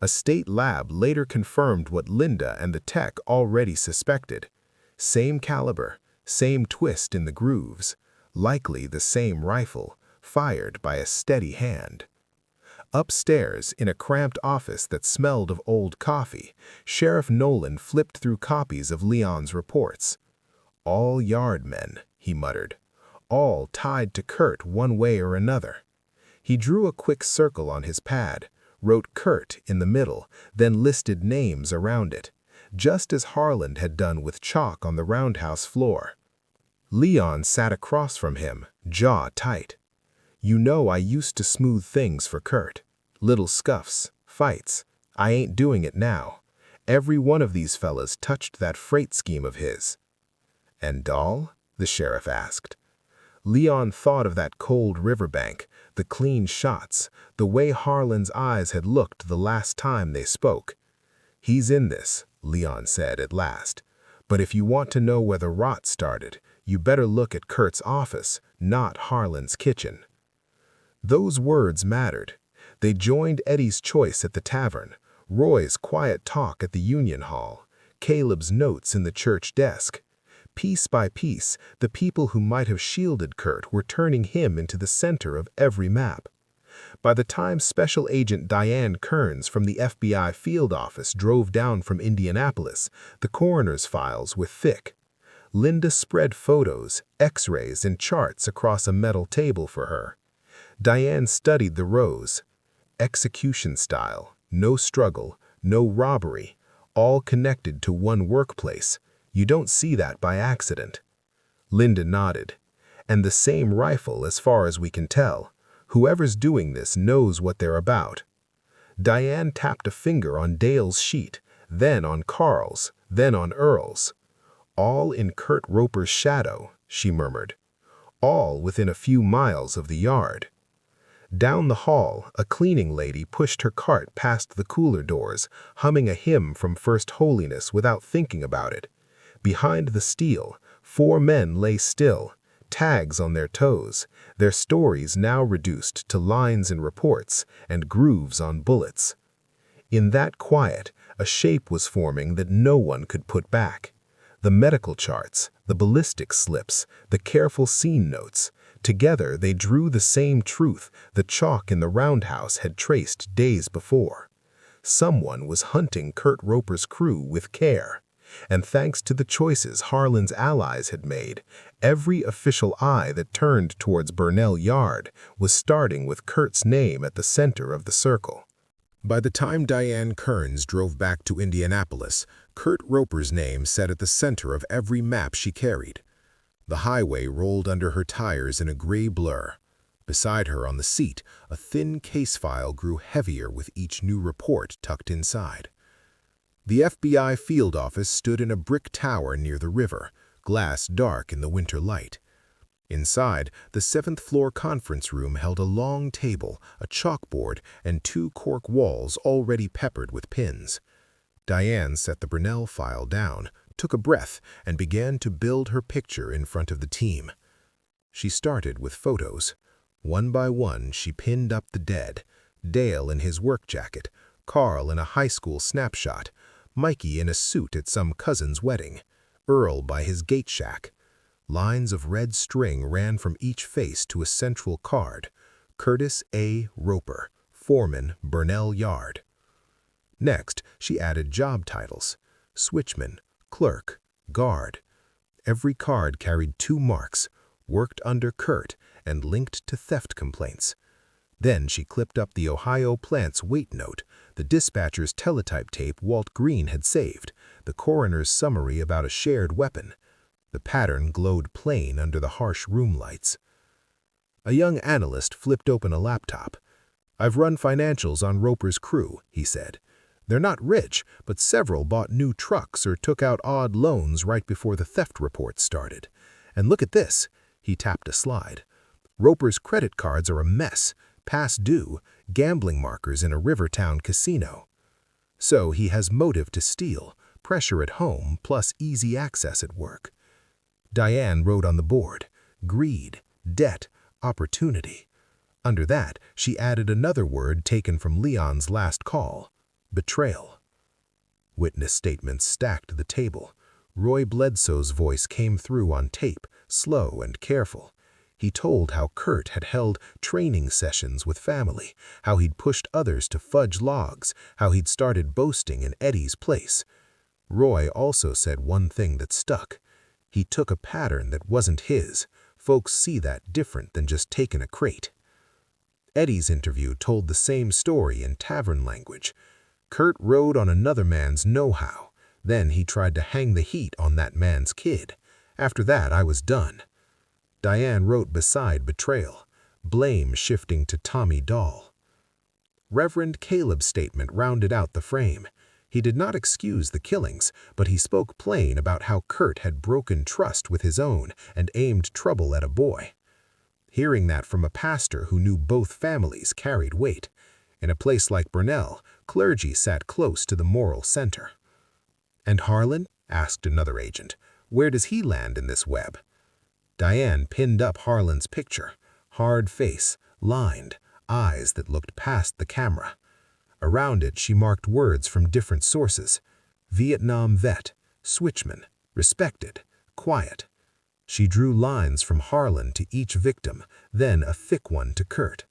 A state lab later confirmed what Linda and the tech already suspected. Same caliber, same twist in the grooves, likely the same rifle, fired by a steady hand. Upstairs, in a cramped office that smelled of old coffee, Sheriff Nolan flipped through copies of Leon's reports. "All yard men," he muttered. "All tied to Kurt one way or another." He drew a quick circle on his pad, wrote Kurt in the middle, then listed names around it, just as Harland had done with chalk on the roundhouse floor. Leon sat across from him, jaw tight. "You know I used to smooth things for Kurt. Little scuffs, fights. I ain't doing it now. Every one of these fellas touched that freight scheme of his." "And Dahl?" the sheriff asked. Leon thought of that cold riverbank, the clean shots, the way Harlan's eyes had looked the last time they spoke. "He's in this," Leon said at last. "But if you want to know where the rot started, you better look at Kurt's office, not Harlan's kitchen." Those words mattered. They joined Eddie's choice at the tavern, Roy's quiet talk at the Union Hall, Caleb's notes in the church desk. Piece by piece, the people who might have shielded Kurt were turning him into the center of every map. By the time Special Agent Diane Kearns from the FBI field office drove down from Indianapolis, the coroner's files were thick. Linda spread photos, x-rays, and charts across a metal table for her. Diane studied the rows. Execution style, no struggle, no robbery, all connected to one workplace. You don't see that by accident. Linda nodded. "And the same rifle as far as we can tell. Whoever's doing this knows what they're about." Diane tapped a finger on Dale's sheet, then on Carl's, then on Earl's. "All in Kurt Roper's shadow," she murmured. "All within a few miles of the yard." Down the hall, a cleaning lady pushed her cart past the cooler doors, humming a hymn from First Holiness without thinking about it. Behind the steel, 4 men lay still, tags on their toes, their stories now reduced to lines in reports and grooves on bullets. In that quiet, a shape was forming that no one could put back. The medical charts, the ballistic slips, the careful scene notes, together they drew the same truth the chalk in the roundhouse had traced days before. Someone was hunting Kurt Roper's crew with care. And thanks to the choices Harlan's allies had made, every official eye that turned towards Burnell Yard was starting with Kurt's name at the center of the circle. By the time Diane Kearns drove back to Indianapolis, Kurt Roper's name sat at the center of every map she carried. The highway rolled under her tires in a gray blur. Beside her on the seat, a thin case file grew heavier with each new report tucked inside. The FBI field office stood in a brick tower near the river, glass dark in the winter light. Inside, the 7th-floor conference room held a long table, a chalkboard, and 2 cork walls already peppered with pins. Diane set the Burnell file down, took a breath, and began to build her picture in front of the team. She started with photos. One by one, she pinned up the dead. Dale in his work jacket, Carl in a high school snapshot, Mikey in a suit at some cousin's wedding, Earl by his gate shack. Lines of red string ran from each face to a central card. Curtis A. Roper, Foreman, Burnell Yard. Next, she added job titles: Switchman, Clerk, Guard. Every card carried 2 marks, worked under Kurt and linked to theft complaints. Then she clipped up the Ohio Plant's weight note, the dispatcher's teletype tape Walt Green had saved, the coroner's summary about a shared weapon. The pattern glowed plain under the harsh room lights. A young analyst flipped open a laptop. "I've run financials on Roper's crew," he said. "They're not rich, but several bought new trucks or took out odd loans right before the theft report started. And look at this." He tapped a slide. "Roper's credit cards are a mess. Past due, gambling markers in a Rivertown casino." So he has motive to steal, pressure at home, plus easy access at work. Diane wrote on the board, greed, debt, opportunity. Under that, she added another word taken from Leon's last call, betrayal. Witness statements stacked the table. Roy Bledsoe's voice came through on tape, slow and careful. He told how Kurt had held training sessions with family, how he'd pushed others to fudge logs, how he'd started boasting in Eddie's place. Roy also said one thing that stuck. He took a pattern that wasn't his. Folks see that different than just taking a crate. Eddie's interview told the same story in tavern language. Kurt rode on another man's know-how. Then he tried to hang the heat on that man's kid. After that, I was done. Diane wrote beside betrayal, blame shifting to Tommy Dahl. Reverend Caleb's statement rounded out the frame. He did not excuse the killings, but he spoke plain about how Kurt had broken trust with his own and aimed trouble at a boy. Hearing that from a pastor who knew both families carried weight. In a place like Burnell, clergy sat close to the moral center. "And Harlan?" asked another agent. "Where does he land in this web?" Diane pinned up Harlan's picture, hard face, lined, eyes that looked past the camera. Around it, she marked words from different sources. Vietnam vet, Switchmen, respected, quiet. She drew lines from Harlan to each victim, then a thick one to Kurt.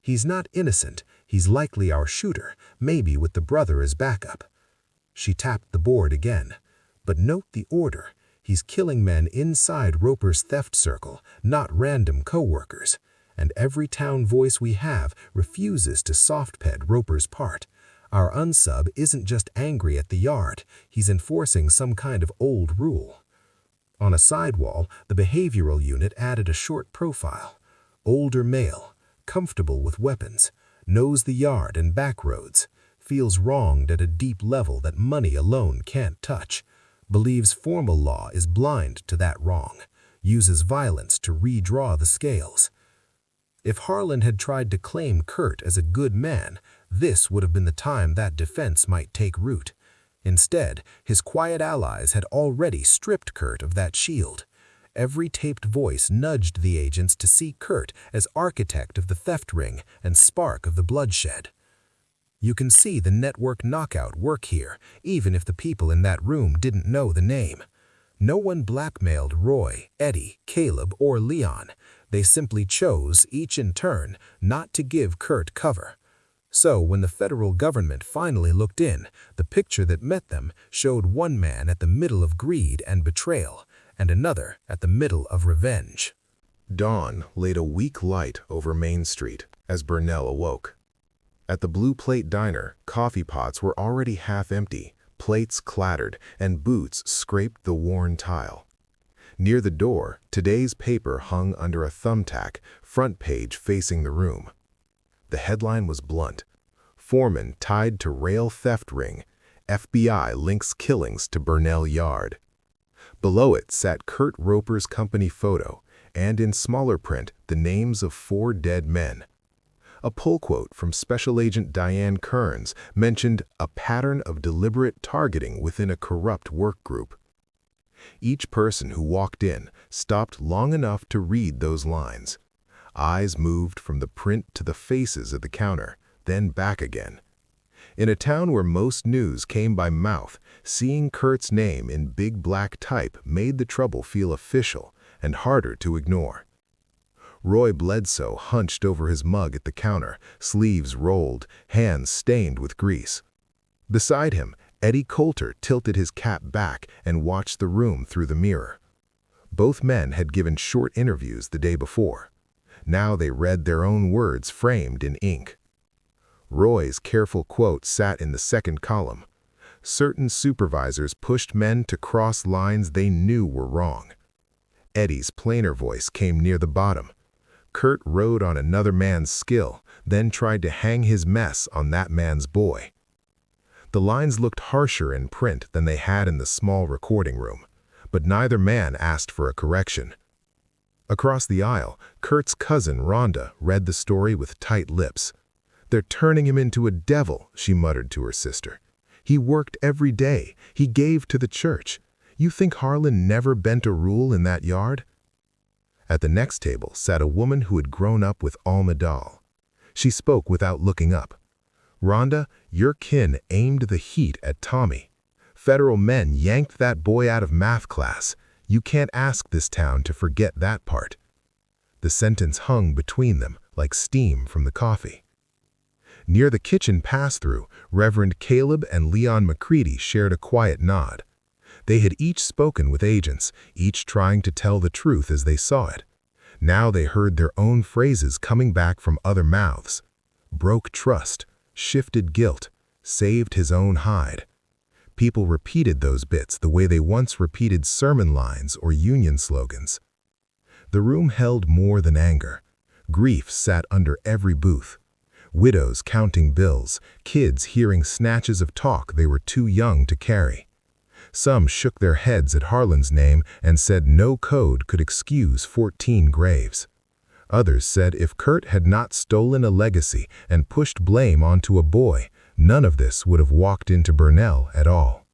"He's not innocent. He's likely our shooter, maybe with the brother as backup." She tapped the board again. "But note the order. He's killing men inside Roper's theft circle, not random co-workers. And every town voice we have refuses to soft-ped Roper's part. Our unsub isn't just angry at the yard. He's enforcing some kind of old rule." On a sidewall, the behavioral unit added a short profile. Older male, comfortable with weapons, knows the yard and back roads, feels wronged at a deep level that money alone can't touch, believes formal law is blind to that wrong, uses violence to redraw the scales. If Harlan had tried to claim Kurt as a good man, this would have been the time that defense might take root. Instead, his quiet allies had already stripped Kurt of that shield. Every taped voice nudged the agents to see Kurt as architect of the theft ring and spark of the bloodshed. You can see the network knockout work here, even if the people in that room didn't know the name. No one blackmailed Roy, Eddie, Caleb, or Leon. They simply chose, each in turn, not to give Kurt cover. So when the federal government finally looked in, the picture that met them showed one man at the middle of greed and betrayal, and another at the middle of revenge. Dawn laid a weak light over Main Street as Burnell awoke. At the Blue Plate Diner, coffee pots were already half empty, plates clattered, and boots scraped the worn tile. Near the door, today's paper hung under a thumbtack, front page facing the room. The headline was blunt. "Foreman tied to rail theft ring. FBI links killings to Burnell Yard." Below it sat Kurt Roper's company photo, and in smaller print, the names of 4 dead men. A pull quote from Special Agent Diane Kearns mentioned a pattern of deliberate targeting within a corrupt work group. Each person who walked in stopped long enough to read those lines. Eyes moved from the print to the faces at the counter, then back again. In a town where most news came by mouth, seeing Kurt's name in big black type made the trouble feel official and harder to ignore. Roy Bledsoe hunched over his mug at the counter, sleeves rolled, hands stained with grease. Beside him, Eddie Coulter tilted his cap back and watched the room through the mirror. Both men had given short interviews the day before. Now they read their own words framed in ink. Roy's careful quote sat in the second column. Certain supervisors pushed men to cross lines they knew were wrong. Eddie's plainer voice came near the bottom. Kurt rode on another man's skill, then tried to hang his mess on that man's boy. The lines looked harsher in print than they had in the small recording room, but neither man asked for a correction. Across the aisle, Kurt's cousin Rhonda read the story with tight lips. "They're turning him into a devil," she muttered to her sister. He worked every day. He gave to the church. You think Harlan never bent a rule in that yard? At the next table sat a woman who had grown up with Dahl. She spoke without looking up. Rhonda, your kin aimed the heat at Tommy. Federal men yanked that boy out of math class. You can't ask this town to forget that part. The sentence hung between them like steam from the coffee. Near the kitchen pass-through, Reverend Caleb and Leon McCready shared a quiet nod. They had each spoken with agents, each trying to tell the truth as they saw it. Now they heard their own phrases coming back from other mouths. Broke trust, shifted guilt, saved his own hide. People repeated those bits the way they once repeated sermon lines or union slogans. The room held more than anger. Grief sat under every booth. Widows counting bills, kids hearing snatches of talk they were too young to carry. Some shook their heads at Harlan's name and said no code could excuse 14 graves. Others said if Kurt had not stolen a legacy and pushed blame onto a boy, none of this would have walked into Burnell at all.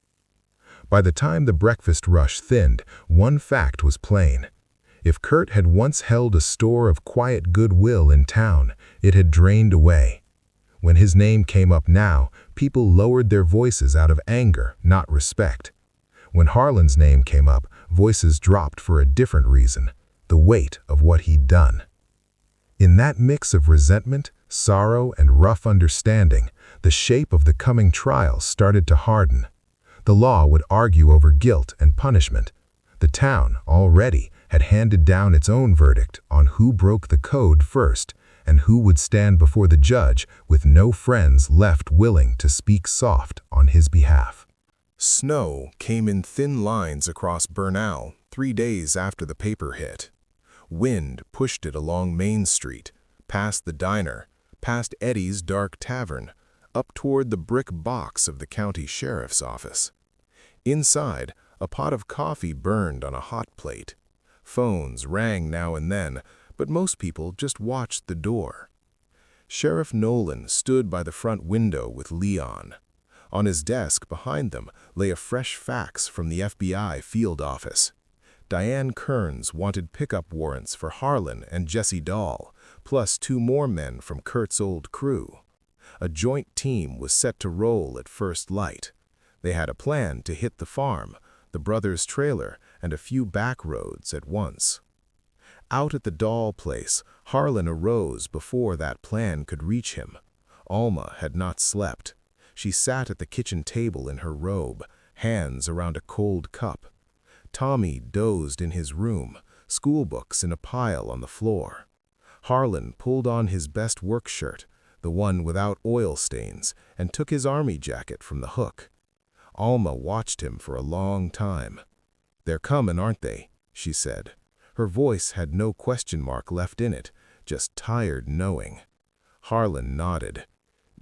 By the time the breakfast rush thinned, one fact was plain. If Kurt had once held a store of quiet goodwill in town, it had drained away. When his name came up now, people lowered their voices out of anger, not respect. When Harlan's name came up, voices dropped for a different reason, the weight of what he'd done. In that mix of resentment, sorrow, and rough understanding, the shape of the coming trial started to harden. The law would argue over guilt and punishment. The town, already, had handed down its own verdict on who broke the code first and who would stand before the judge with no friends left willing to speak soft on his behalf. Snow came in thin lines across Burnell 3 days after the paper hit. Wind pushed it along Main Street, past the diner, past Eddie's dark tavern, up toward the brick box of the county sheriff's office. Inside, a pot of coffee burned on a hot plate. Phones rang now and then, but most people just watched the door. Sheriff Nolan stood by the front window with Leon. On his desk behind them lay a fresh fax from the FBI field office. Diane Kearns wanted pickup warrants for Harlan and Jesse Dahl, plus 2 more men from Kurt's old crew. A joint team was set to roll at first light. They had a plan to hit the farm, the brothers' trailer, and a few back roads at once. Out at the Dahl place, Harlan arose before that plan could reach him. Alma had not slept. She sat at the kitchen table in her robe, hands around a cold cup. Tommy dozed in his room, schoolbooks in a pile on the floor. Harlan pulled on his best work shirt, the one without oil stains, and took his army jacket from the hook. Alma watched him for a long time. "They're comin', aren't they?" she said. Her voice had no question mark left in it, just tired knowing. Harlan nodded.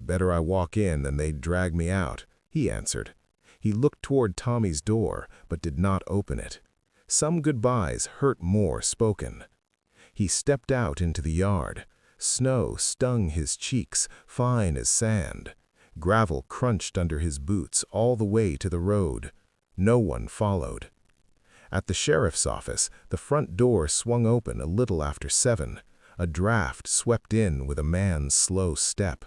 "Better I walk in than they'd drag me out," he answered. He looked toward Tommy's door, but did not open it. Some goodbyes hurt more spoken. He stepped out into the yard. Snow stung his cheeks, fine as sand. Gravel crunched under his boots all the way to the road. No one followed. At the sheriff's office, the front door swung open a little after 7. A draft swept in with a man's slow step.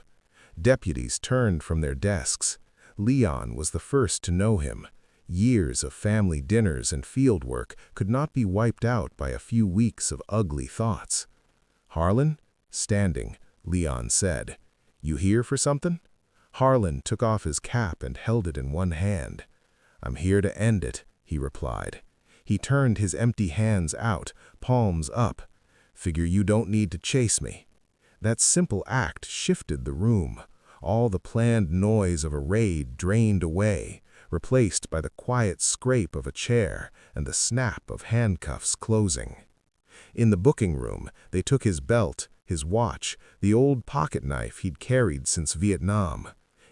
Deputies turned from their desks. Leon was the first to know him. Years of family dinners and field work could not be wiped out by a few weeks of ugly thoughts. "Harlan?" Standing, Leon said, "You here for something?" Harlan took off his cap and held it in one hand. "I'm here to end it," he replied. He turned his empty hands out, palms up. "Figure you don't need to chase me." That simple act shifted the room. All the planned noise of a raid drained away, replaced by the quiet scrape of a chair and the snap of handcuffs closing. In the booking room, they took his belt, his watch, the old pocket knife he'd carried since Vietnam.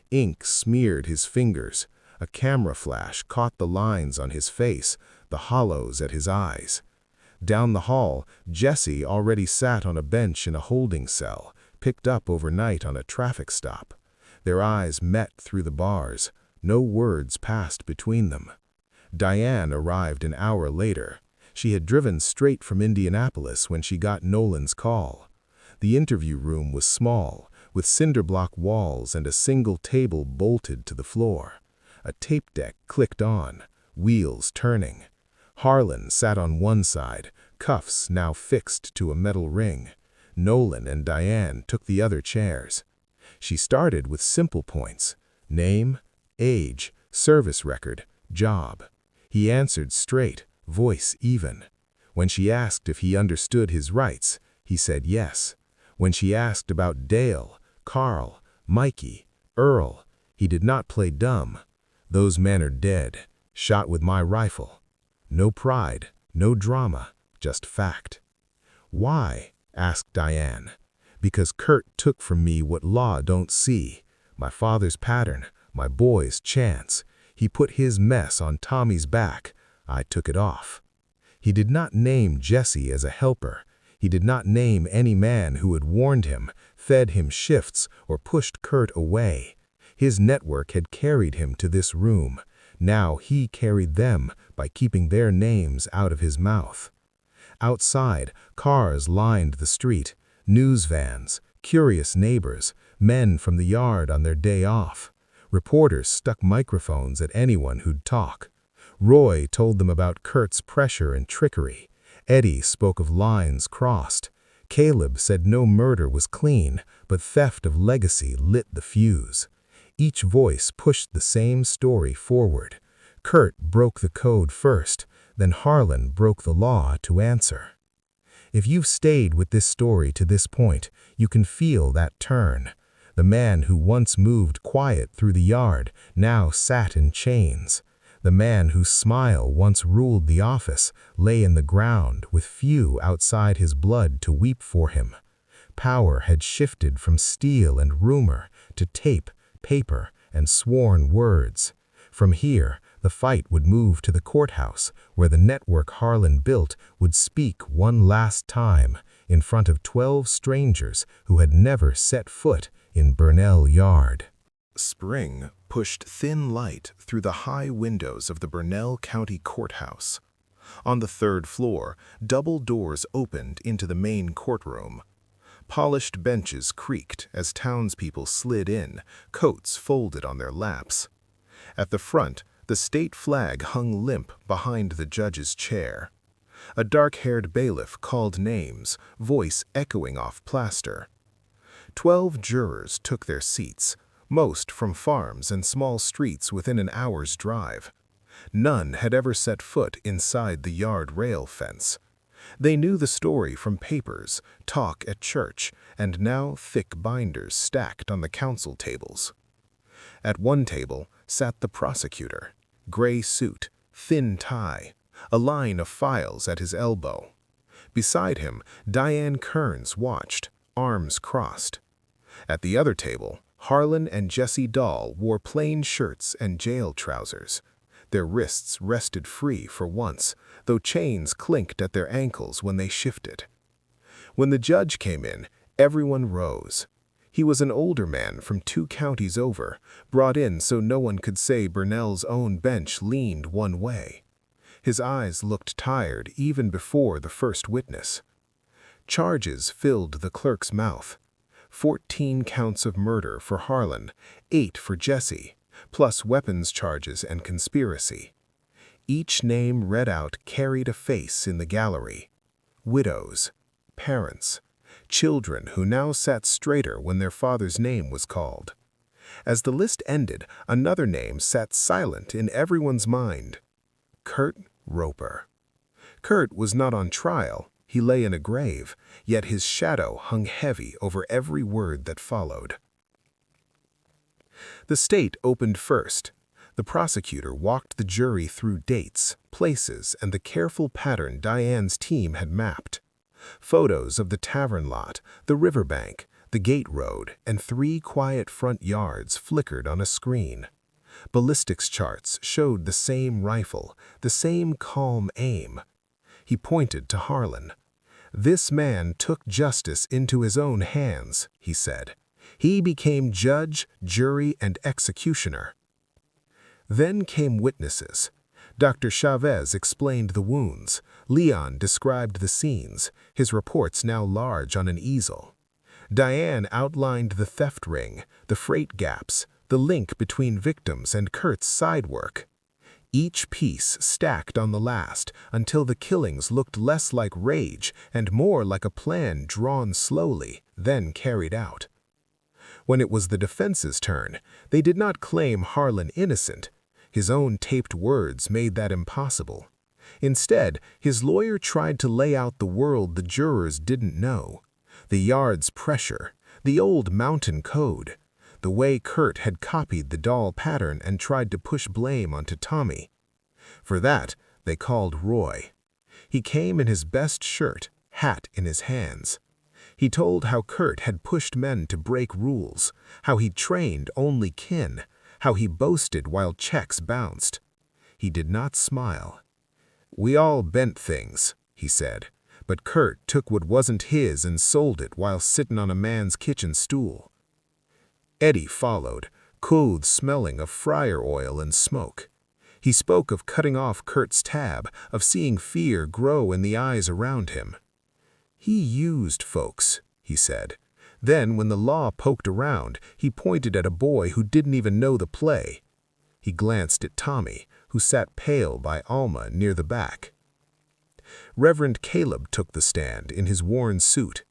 Ink smeared his fingers. A camera flash caught the lines on his face, the hollows at his eyes. Down the hall, Jesse already sat on a bench in a holding cell, picked up overnight on a traffic stop. Their eyes met through the bars. No words passed between them. Diane arrived an hour later. She had driven straight from Indianapolis when she got Nolan's call. The interview room was small, with cinder-block walls and a single table bolted to the floor. A tape deck clicked on, wheels turning. Harlan sat on one side, cuffs now fixed to a metal ring. Nolan and Diane took the other chairs. She started with simple points: name, age, service record, job. He answered straight, voice even. When she asked if he understood his rights, he said yes. When she asked about Dahl, Carl, Mikey, Earl, he did not play dumb. Those men are dead, shot with my rifle. No pride, no drama, just fact. Why? Asked Diane. Because Kurt took from me what law don't see. My father's pattern, my boy's chance. He put his mess on Tommy's back. I took it off. He did not name Jesse as a helper. He did not name any man who had warned him, fed him shifts, or pushed Kurt away. His network had carried him to this room. Now he carried them by keeping their names out of his mouth. Outside, cars lined the street, news vans, curious neighbors, men from the yard on their day off. Reporters stuck microphones at anyone who'd talk. Roy told them about Kurt's pressure and trickery. Eddie spoke of lines crossed. Caleb said no murder was clean, but theft of legacy lit the fuse. Each voice pushed the same story forward. Kurt broke the code first, then Harlan broke the law to answer. If you've stayed with this story to this point, you can feel that turn. The man who once moved quiet through the yard now sat in chains. The man whose smile once ruled the office lay in the ground with few outside his blood to weep for him. Power had shifted from steel and rumor to tape, paper, and sworn words. From here, the fight would move to the courthouse, where the network Harlan built would speak one last time in front of 12 strangers who had never set foot in Burnell Yard. Spring pushed thin light through the high windows of the Burnell County Courthouse. On the third floor, double doors opened into the main courtroom. Polished benches creaked as townspeople slid in, coats folded on their laps. At the front, the state flag hung limp behind the judge's chair. A dark-haired bailiff called names, voice echoing off plaster. 12 jurors took their seats, most from farms and small streets within an hour's drive. None had ever set foot inside the yard rail fence. They knew the story from papers, talk at church, and now thick binders stacked on the council tables. At one table sat the prosecutor, gray suit, thin tie, a line of files at his elbow. Beside him, Diane Kearns watched, arms crossed. At the other table, Harlan and Jesse Dahl wore plain shirts and jail trousers. Their wrists rested free for once, though chains clinked at their ankles when they shifted. When the judge came in, everyone rose. He was an older man from 2 counties over, brought in so no one could say Burnell's own bench leaned one way. His eyes looked tired even before the first witness. Charges filled the clerk's mouth. 14 counts of murder for Harlan, 8 for Jesse, plus weapons charges and conspiracy. Each name read out carried a face in the gallery. Widows, parents, children who now sat straighter when their father's name was called. As the list ended, another name sat silent in everyone's mind: Kurt Roper. Kurt was not on trial. He lay in a grave, yet his shadow hung heavy over every word that followed. The state opened first. The prosecutor walked the jury through dates, places, and the careful pattern Diane's team had mapped. Photos of the tavern lot, the riverbank, the gate road, and 3 quiet front yards flickered on a screen. Ballistics charts showed the same rifle, the same calm aim. He pointed to Harlan. "This man took justice into his own hands," he said. "He became judge, jury, and executioner." Then came witnesses. Dr. Chavez explained the wounds. Leon described the scenes, his reports now large on an easel. Diane outlined the theft ring, the freight gaps, the link between victims and Kurt's side work. Each piece stacked on the last until the killings looked less like rage and more like a plan drawn slowly, then carried out. When it was the defense's turn, they did not claim Harlan innocent. His own taped words made that impossible. Instead, his lawyer tried to lay out the world the jurors didn't know. The yard's pressure, the old mountain code, the way Kurt had copied the Dahl pattern and tried to push blame onto Tommy. For that, they called Roy. He came in his best shirt, hat in his hands. He told how Kurt had pushed men to break rules, how he trained only kin, how he boasted while checks bounced. He did not smile. "We all bent things," he said, "but Kurt took what wasn't his and sold it while sitting on a man's kitchen stool." Eddie followed, clothes smelling of fryer oil and smoke. He spoke of cutting off Kurt's tab, of seeing fear grow in the eyes around him. "He used folks," he said. Then, when the law poked around, he pointed at a boy who didn't even know the play. He glanced at Tommy, who sat pale by Alma near the back. Reverend Caleb took the stand in his worn suit.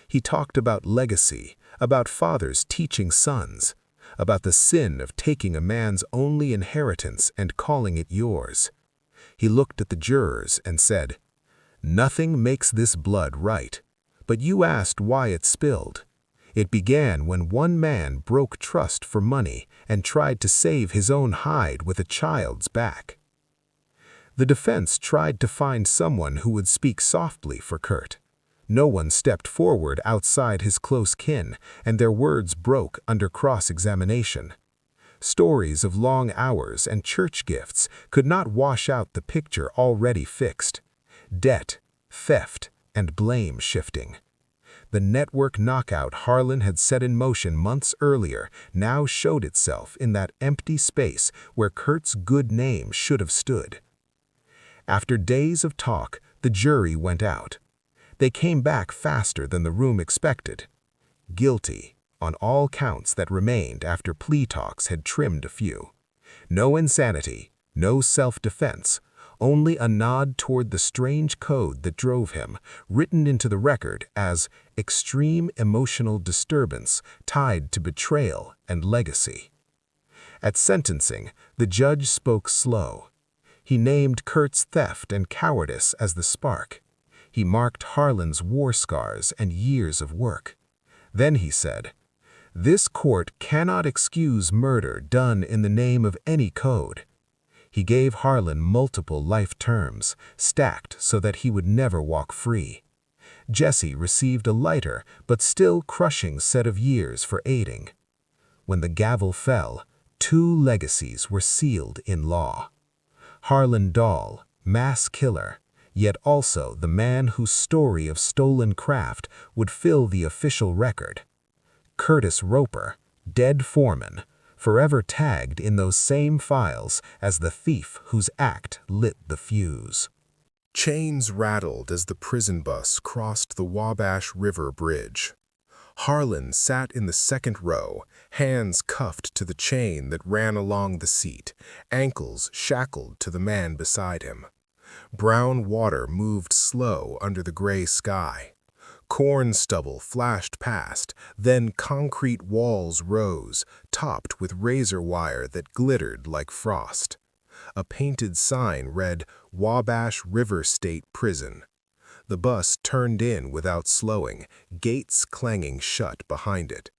He talked about legacy, about fathers teaching sons, about the sin of taking a man's only inheritance and calling it yours. He looked at the jurors and said, "Nothing makes this blood right, but you asked why it spilled. It began when one man broke trust for money and tried to save his own hide with a child's back." The defense tried to find someone who would speak softly for Kurt. No one stepped forward outside his close kin, and their words broke under cross-examination. Stories of long hours and church gifts could not wash out the picture already fixed. Debt, theft, and blame shifting. The network knockout Harlan had set in motion months earlier now showed itself in that empty space where Kurt's good name should have stood. After days of talk, the jury went out. They came back faster than the room expected. Guilty on all counts that remained after plea talks had trimmed a few. No insanity, no self-defense, only a nod toward the strange code that drove him, written into the record as extreme emotional disturbance tied to betrayal and legacy. At sentencing, the judge spoke slow. He named Kurt's theft and cowardice as the spark. He marked Harlan's war scars and years of work. Then he said, "This court cannot excuse murder done in the name of any code." He gave Harlan multiple life terms, stacked so that he would never walk free. Jesse received a lighter but still crushing set of years for aiding. When the gavel fell, 2 legacies were sealed in law. Harlan Dahl, mass killer, yet also the man whose story of stolen craft would fill the official record. Curtis Roper, dead foreman, forever tagged in those same files as the thief whose act lit the fuse. Chains rattled as the prison bus crossed the Wabash River Bridge. Harlan sat in the second row, hands cuffed to the chain that ran along the seat, ankles shackled to the man beside him. Brown water moved slow under the gray sky. Corn stubble flashed past, then concrete walls rose, topped with razor wire that glittered like frost. A painted sign read, "Wabash River State Prison." The bus turned in without slowing, gates clanging shut behind it.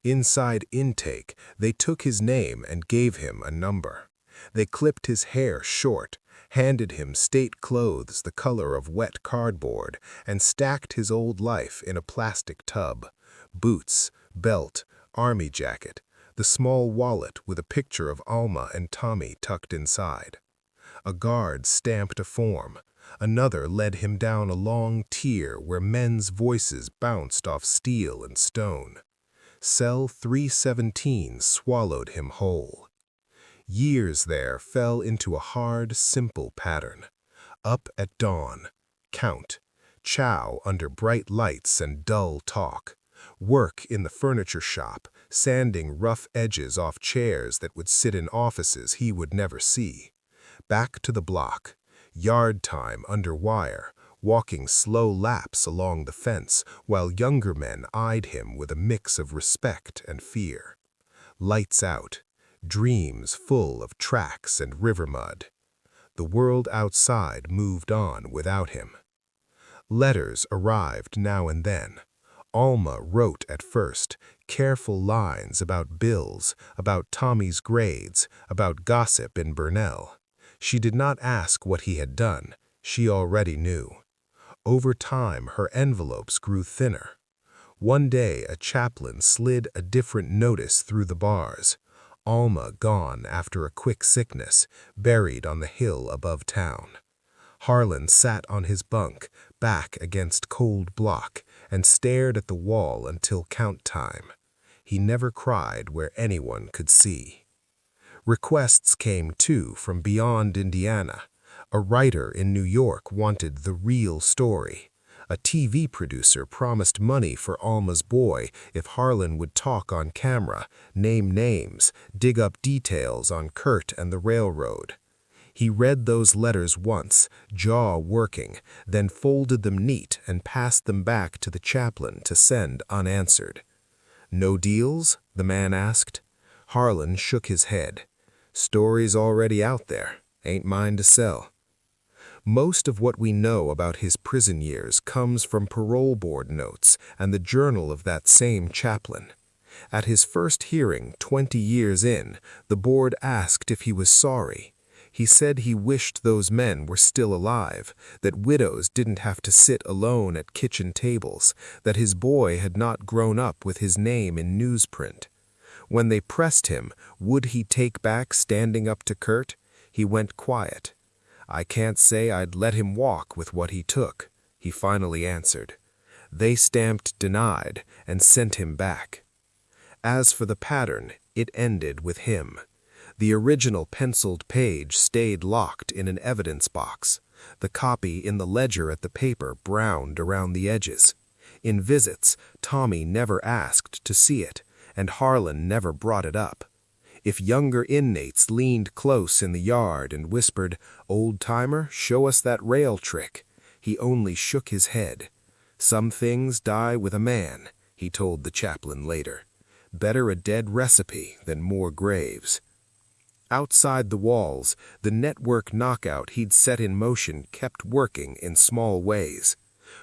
Inside intake, they took his name and gave him a number. They clipped his hair short, handed him state clothes the color of wet cardboard, and stacked his old life in a plastic tub. Boots, belt, army jacket, the small wallet with a picture of Alma and Tommy tucked inside. A guard stamped a form. Another led him down a long tier where men's voices bounced off steel and stone. Cell 317 swallowed him whole. Years there fell into a hard, simple pattern. Up at dawn, count, chow under bright lights and dull talk, work in the furniture shop, sanding rough edges off chairs that would sit in offices he would never see. Back to the block, yard time under wire, walking slow laps along the fence while younger men eyed him with a mix of respect and fear. Lights out, dreams full of tracks and river mud. The world outside moved on without him. Letters arrived now and then. Alma wrote at first, careful lines about bills, about Tommy's grades, about gossip in Burnell. She did not ask what he had done. She already knew. Over time, her envelopes grew thinner. One day, a chaplain slid a different notice through the bars. Alma gone after a quick sickness, buried on the hill above town. Harlan sat on his bunk, back against cold block, and stared at the wall until count time. He never cried where anyone could see. Requests came, too, from beyond Indiana. A writer in New York wanted the real story. A TV producer promised money for Alma's boy if Harlan would talk on camera, name names, dig up details on Kurt and the railroad. He read those letters once, jaw working, then folded them neat and passed them back to the chaplain to send unanswered. "No deals?" the man asked. Harlan shook his head. "Story's already out there. Ain't mine to sell." Most of what we know about his prison years comes from parole board notes and the journal of that same chaplain. At his first hearing, 20 years in, the board asked if he was sorry. He said he wished those men were still alive, that widows didn't have to sit alone at kitchen tables, that his boy had not grown up with his name in newsprint. When they pressed him, would he take back standing up to Kurt, he went quiet. "I can't say I'd let him walk with what he took," he finally answered. They stamped denied and sent him back. As for the pattern, it ended with him. The original penciled page stayed locked in an evidence box. The copy in the ledger at the paper browned around the edges. In visits, Tommy never asked to see it, and Harlan never brought it up. If younger inmates leaned close in the yard and whispered, "Old-timer, show us that rail trick," he only shook his head. "Some things die with a man," he told the chaplain later. "Better a dead recipe than more graves." Outside the walls, the network knockout he'd set in motion kept working in small ways.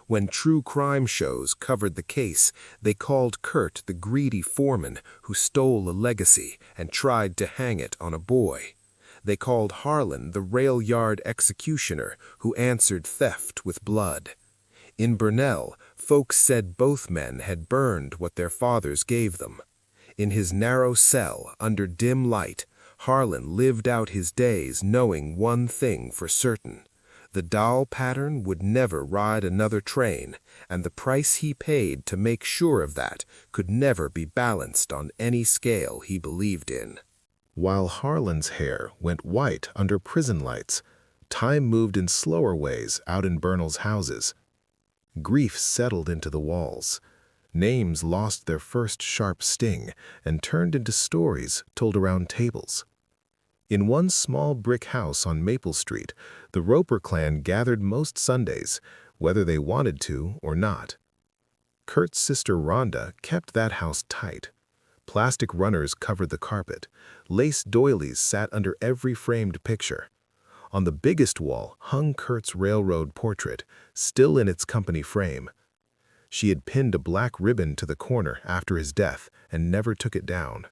When true crime shows covered the case, they called Kurt the greedy foreman who stole a legacy and tried to hang it on a boy. They called Harlan the rail yard executioner who answered theft with blood. In Burnell, folks said both men had burned what their fathers gave them. In his narrow cell, under dim light, Harlan lived out his days knowing one thing for certain. The Dahl pattern would never ride another train, and the price he paid to make sure of that could never be balanced on any scale he believed in. While Harlan's hair went white under prison lights, time moved in slower ways out in Burnell's houses. Grief settled into the walls. Names lost their first sharp sting and turned into stories told around tables. In one small brick house on Maple Street, the Roper clan gathered most Sundays, whether they wanted to or not. Kurt's sister Rhonda kept that house tight. Plastic runners covered the carpet. Lace doilies sat under every framed picture. On the biggest wall hung Kurt's railroad portrait, still in its company frame. She had pinned a black ribbon to the corner after his death and never took it down.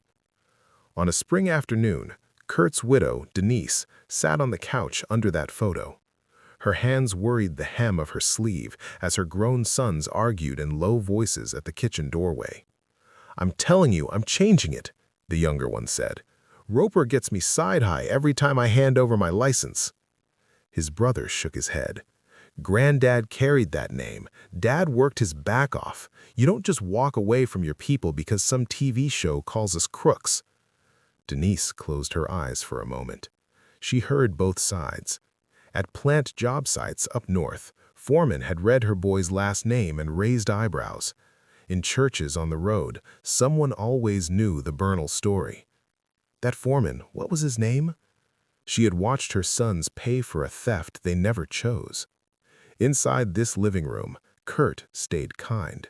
On a spring afternoon, Kurt's widow, Denise, sat on the couch under that photo. Her hands worried the hem of her sleeve as her grown sons argued in low voices at the kitchen doorway. "I'm telling you, I'm changing it," the younger one said. "Roper gets me side-high every time I hand over my license." His brother shook his head. "Granddad carried that name. Dad worked his back off. You don't just walk away from your people because some TV show calls us crooks." Denise closed her eyes for a moment. She heard both sides. At plant job sites up north, foremen had read her boy's last name and raised eyebrows. In churches on the road, someone always knew the Bernal story. That foreman, what was his name? She had watched her sons pay for a theft they never chose. Inside this living room, Kurt stayed kind.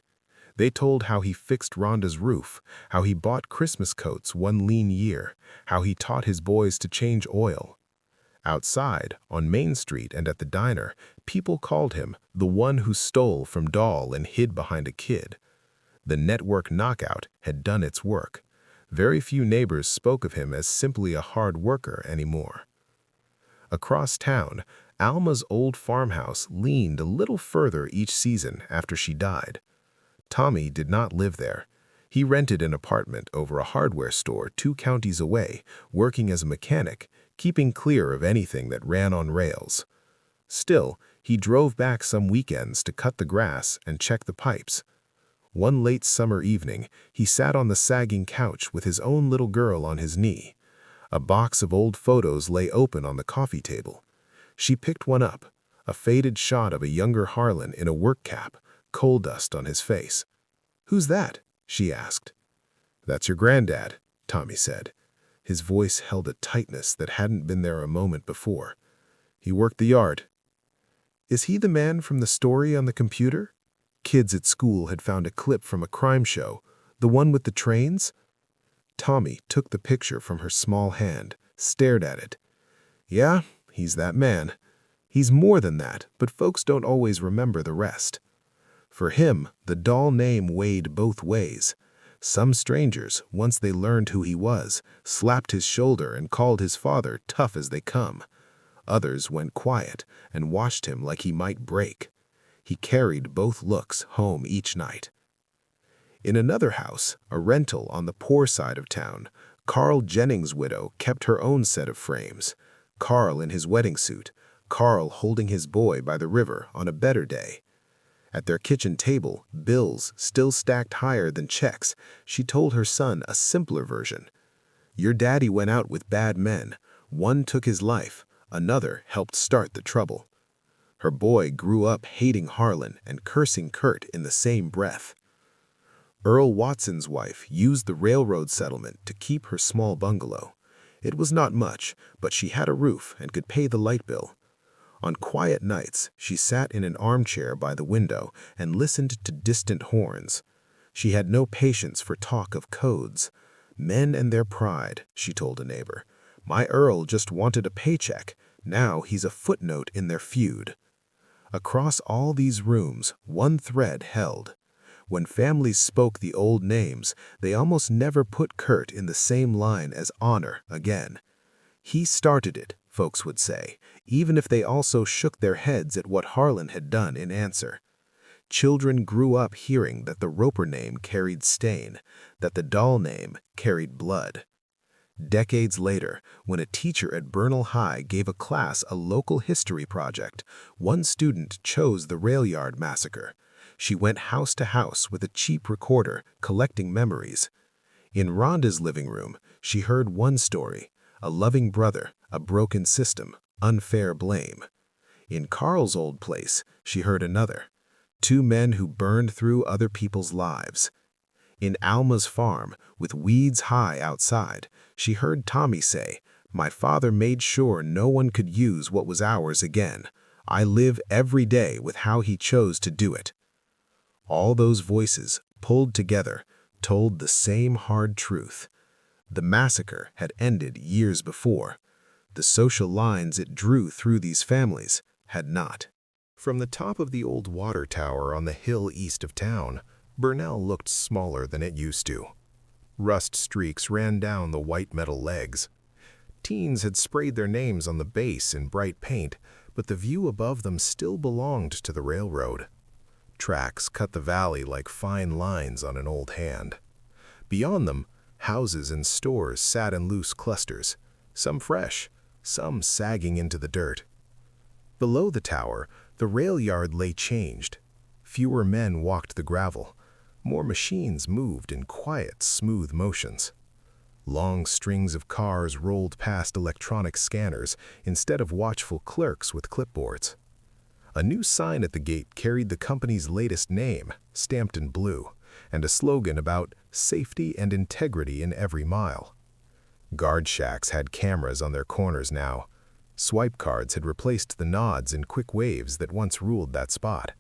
They told how he fixed Rhonda's roof, how he bought Christmas coats one lean year, how he taught his boys to change oil. Outside, on Main Street and at the diner, people called him the one who stole from Dahl and hid behind a kid. The network knockout had done its work. Very few neighbors spoke of him as simply a hard worker anymore. Across town, Alma's old farmhouse leaned a little further each season after she died. Tommy did not live there. He rented an apartment over a hardware store 2 counties away, working as a mechanic, keeping clear of anything that ran on rails. Still, he drove back some weekends to cut the grass and check the pipes. One late summer evening, he sat on the sagging couch with his own little girl on his knee. A box of old photos lay open on the coffee table. She picked one up, a faded shot of a younger Harlan in a work cap, coal dust on his face. "Who's that?" she asked. "That's your granddad," Tommy said. His voice held a tightness that hadn't been there a moment before. "He worked the yard." "Is he the man from the story on the computer?" Kids at school had found a clip from a crime show, the one with the trains. Tommy took the picture from her small hand, stared at it. "Yeah, he's that man. He's more than that, but folks don't always remember the rest." For him, the Dahl name weighed both ways. Some strangers, once they learned who he was, slapped his shoulder and called his father tough as they come. Others went quiet and watched him like he might break. He carried both looks home each night. In another house, a rental on the poor side of town, Carl Jennings' widow kept her own set of frames. Carl in his wedding suit, Carl holding his boy by the river on a better day. At their kitchen table, bills still stacked higher than checks, she told her son a simpler version. "Your daddy went out with bad men. One took his life, another helped start the trouble." Her boy grew up hating Harlan and cursing Kurt in the same breath. Earl Watson's wife used the railroad settlement to keep her small bungalow. It was not much, but she had a roof and could pay the light bill. On quiet nights, she sat in an armchair by the window and listened to distant horns. She had no patience for talk of codes. "Men and their pride," she told a neighbor. "My Earl just wanted a paycheck. Now he's a footnote in their feud." Across all these rooms, one thread held. When families spoke the old names, they almost never put Kurt in the same line as honor again. He started it, folks would say, even if they also shook their heads at what Harlan had done in answer. Children grew up hearing that the Roper name carried stain, that the Dahl name carried blood. Decades later, when a teacher at Bernal High gave a class a local history project, one student chose the rail yard massacre. She went house to house with a cheap recorder, collecting memories. In Rhonda's living room, she heard one story, a loving brother, a broken system, unfair blame. In Carl's old place, she heard another, 2 men who burned through other people's lives. In Alma's farm, with weeds high outside, she heard Tommy say, "My father made sure no one could use what was ours again. I live every day with how he chose to do it." All those voices, pulled together, told the same hard truth. The massacre had ended years before. The social lines it drew through these families had not. From the top of the old water tower on the hill east of town, Burnell looked smaller than it used to. Rust streaks ran down the white metal legs. Teens had sprayed their names on the base in bright paint, but the view above them still belonged to the railroad. Tracks cut the valley like fine lines on an old hand. Beyond them, houses and stores sat in loose clusters, some fresh, some sagging into the dirt. Below the tower, the rail yard lay changed. Fewer men walked the gravel. More machines moved in quiet, smooth motions. Long strings of cars rolled past electronic scanners instead of watchful clerks with clipboards. A new sign at the gate carried the company's latest name, stamped in blue, and a slogan about safety and integrity in every mile. Guard shacks had cameras on their corners now. Swipe cards had replaced the nods and quick waves that once ruled that spot.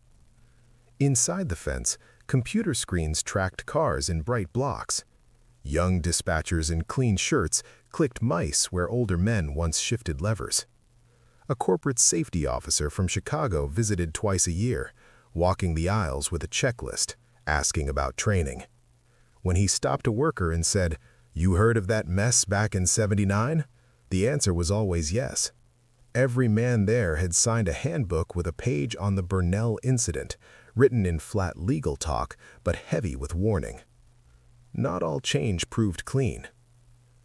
Inside the fence, computer screens tracked cars in bright blocks. Young dispatchers in clean shirts clicked mice where older men once shifted levers. A corporate safety officer from Chicago visited twice a year, walking the aisles with a checklist, asking about training. When he stopped a worker and said, "You heard of that mess back in '79?" the answer was always yes. Every man there had signed a handbook with a page on the Burnell incident, written in flat legal talk, but heavy with warning. Not all change proved clean.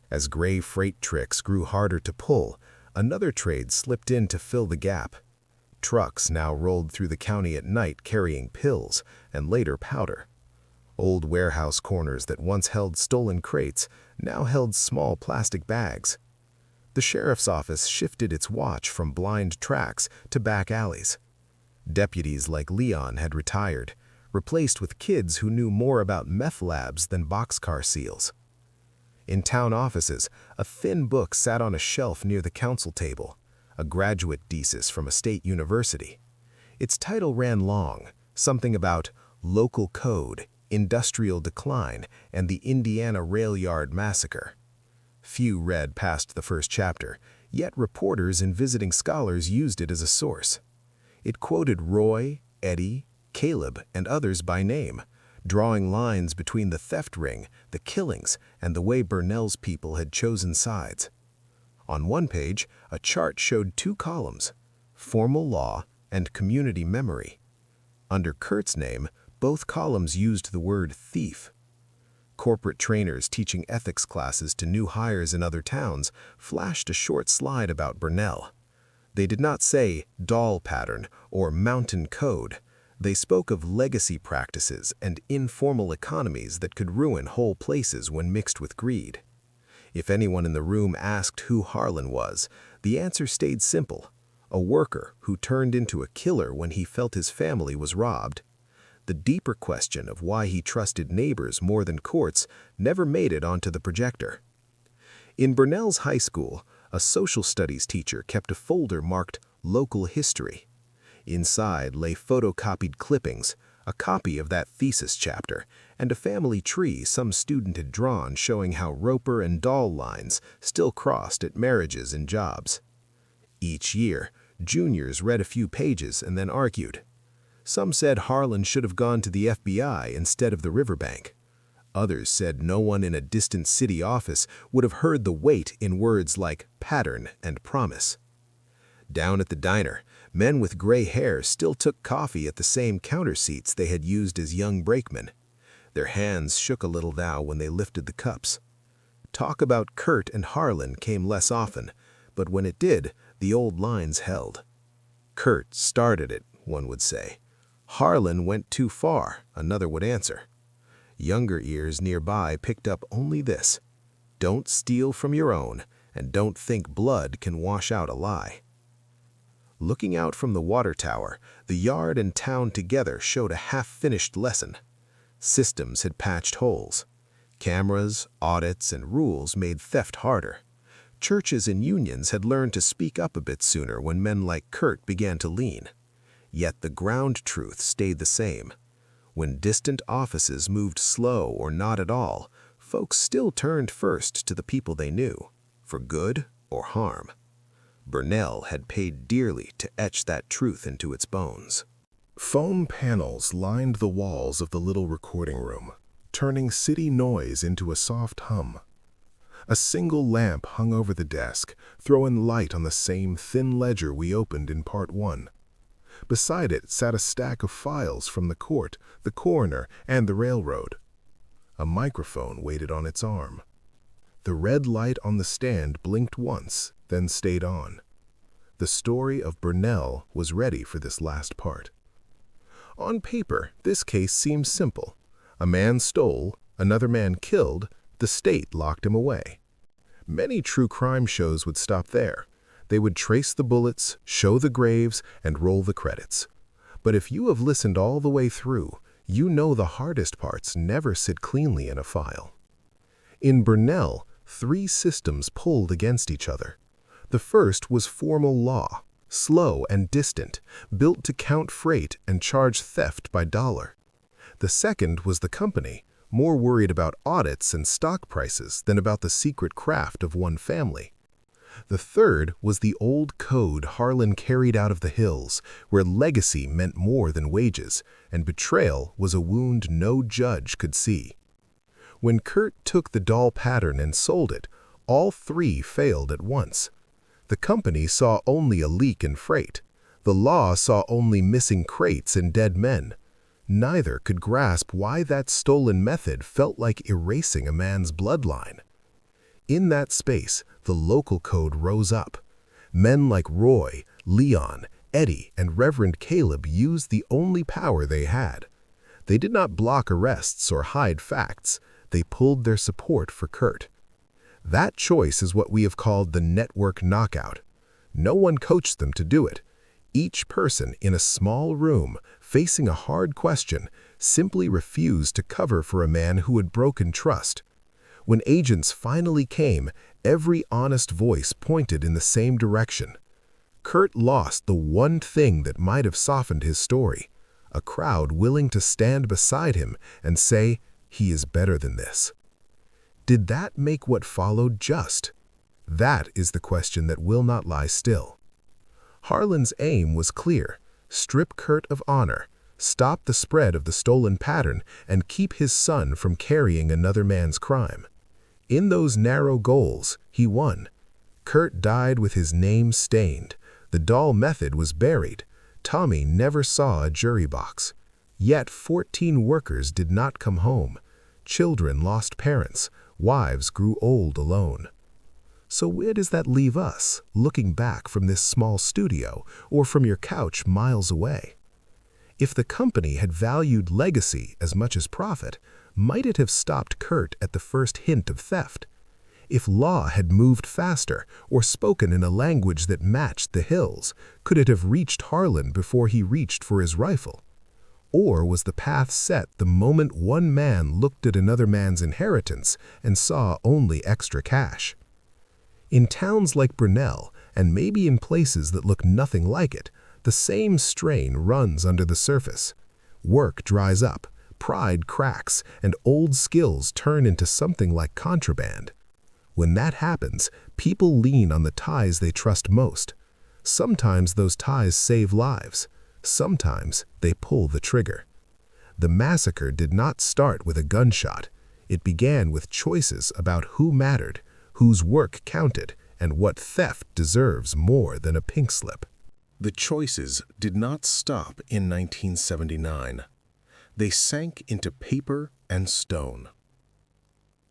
As gray freight tricks grew harder to pull, another trade slipped in to fill the gap. Trucks now rolled through the county at night carrying pills and later powder. Old warehouse corners that once held stolen crates now held small plastic bags. The sheriff's office shifted its watch from blind tracks to back alleys. Deputies like Leon had retired, replaced with kids who knew more about meth labs than boxcar seals. In town offices, a thin book sat on a shelf near the council table, a graduate thesis from a state university. Its title ran long, something about local code, industrial decline, and the Indiana rail yard massacre. Few read past the first chapter, yet reporters and visiting scholars used it as a source. It quoted Roy, Eddie, Caleb, and others by name, drawing lines between the theft ring, the killings, and the way Burnell's people had chosen sides. On one page, a chart showed two columns, formal law and community memory. Under Kurt's name, both columns used the word thief. Corporate trainers teaching ethics classes to new hires in other towns flashed a short slide about Burnell. They did not say Dahl pattern or mountain code. They spoke of legacy practices and informal economies that could ruin whole places when mixed with greed. If anyone in the room asked who Harlan was, the answer stayed simple: a worker who turned into a killer when he felt his family was robbed. The deeper question of why he trusted neighbors more than courts never made it onto the projector. In Burnell's high school, a social studies teacher kept a folder marked Local History. Inside lay photocopied clippings, a copy of that thesis chapter, and a family tree some student had drawn showing how Roper and Dahl lines still crossed at marriages and jobs. Each year, juniors read a few pages and then argued. Some said Harlan should have gone to the FBI instead of the riverbank. Others said no one in a distant city office would have heard the weight in words like pattern and promise. Down at the diner, men with gray hair still took coffee at the same counter seats they had used as young brakemen. Their hands shook a little now when they lifted the cups. Talk about Kurt and Harlan came less often, but when it did, the old lines held. Kurt started it, one would say. Harlan went too far, another would answer. Younger ears nearby picked up only this: don't steal from your own, and don't think blood can wash out a lie. Looking out from the water tower, the yard and town together showed a half-finished lesson. Systems had patched holes. Cameras, audits, and rules made theft harder. Churches and unions had learned to speak up a bit sooner when men like Kurt began to lean. Yet the ground truth stayed the same. When distant offices moved slow or not at all, folks still turned first to the people they knew, for good or harm. Burnell had paid dearly to etch that truth into its bones. Foam panels lined the walls of the little recording room, turning city noise into a soft hum. A single lamp hung over the desk, throwing light on the same thin ledger we opened in Part 1. Beside it sat a stack of files from the court, the coroner, and the railroad. A microphone waited on its arm. The red light on the stand blinked once, then stayed on. The story of Burnell was ready for this last part. On paper, this case seems simple. A man stole, another man killed, The state locked him away. Many true crime shows would stop there. They would trace the bullets, show the graves, and roll the credits. But if you have listened all the way through, you know the hardest parts never sit cleanly in a file. In Brunel, 3 systems pulled against each other. The first was formal law, slow and distant, built to count freight and charge theft by dollar. The second was the company, more worried about audits and stock prices than about the secret craft of one family. The third was the old code Harlan carried out of the hills, where legacy meant more than wages, and betrayal was a wound no judge could see. When Kurt took the Dahl pattern and sold it, all 3 failed at once. The company saw only a leak in freight. The law saw only missing crates and dead men. Neither could grasp why that stolen method felt like erasing a man's bloodline. In that space, the local code rose up. Men like Roy, Leon, Eddie, and Reverend Caleb used the only power they had. They did not block arrests or hide facts. They pulled their support for Kurt. That choice is what we have called the network knockout. No one coached them to do it. Each person in a small room, facing a hard question, simply refused to cover for a man who had broken trust. When agents finally came, every honest voice pointed in the same direction. Kurt lost the one thing that might have softened his story, a crowd willing to stand beside him and say, "He is better than this." Did that make what followed just? That is the question that will not lie still. Harlan's aim was clear: strip Kurt of honor, stop the spread of the stolen pattern, and keep his son from carrying another man's crime. In those narrow goals, he won. Kurt died with his name stained. The Dahl method was buried. Tommy never saw a jury box. Yet 14 workers did not come home. Children lost parents. Wives grew old alone. So where does that leave us, looking back from this small studio or from your couch miles away? If the company had valued legacy as much as profit, might it have stopped Kurt at the first hint of theft? If law had moved faster or spoken in a language that matched the hills, could it have reached Harlan before he reached for his rifle? Or was the path set the moment one man looked at another man's inheritance and saw only extra cash? In towns like Brunel, and maybe in places that look nothing like it, the same strain runs under the surface. Work dries up, pride cracks, and old skills turn into something like contraband. When that happens, people lean on the ties they trust most. Sometimes those ties save lives. Sometimes they pull the trigger. The massacre did not start with a gunshot. It began with choices about who mattered, whose work counted, and what theft deserves more than a pink slip. The choices did not stop in 1979. They sank into paper and stone.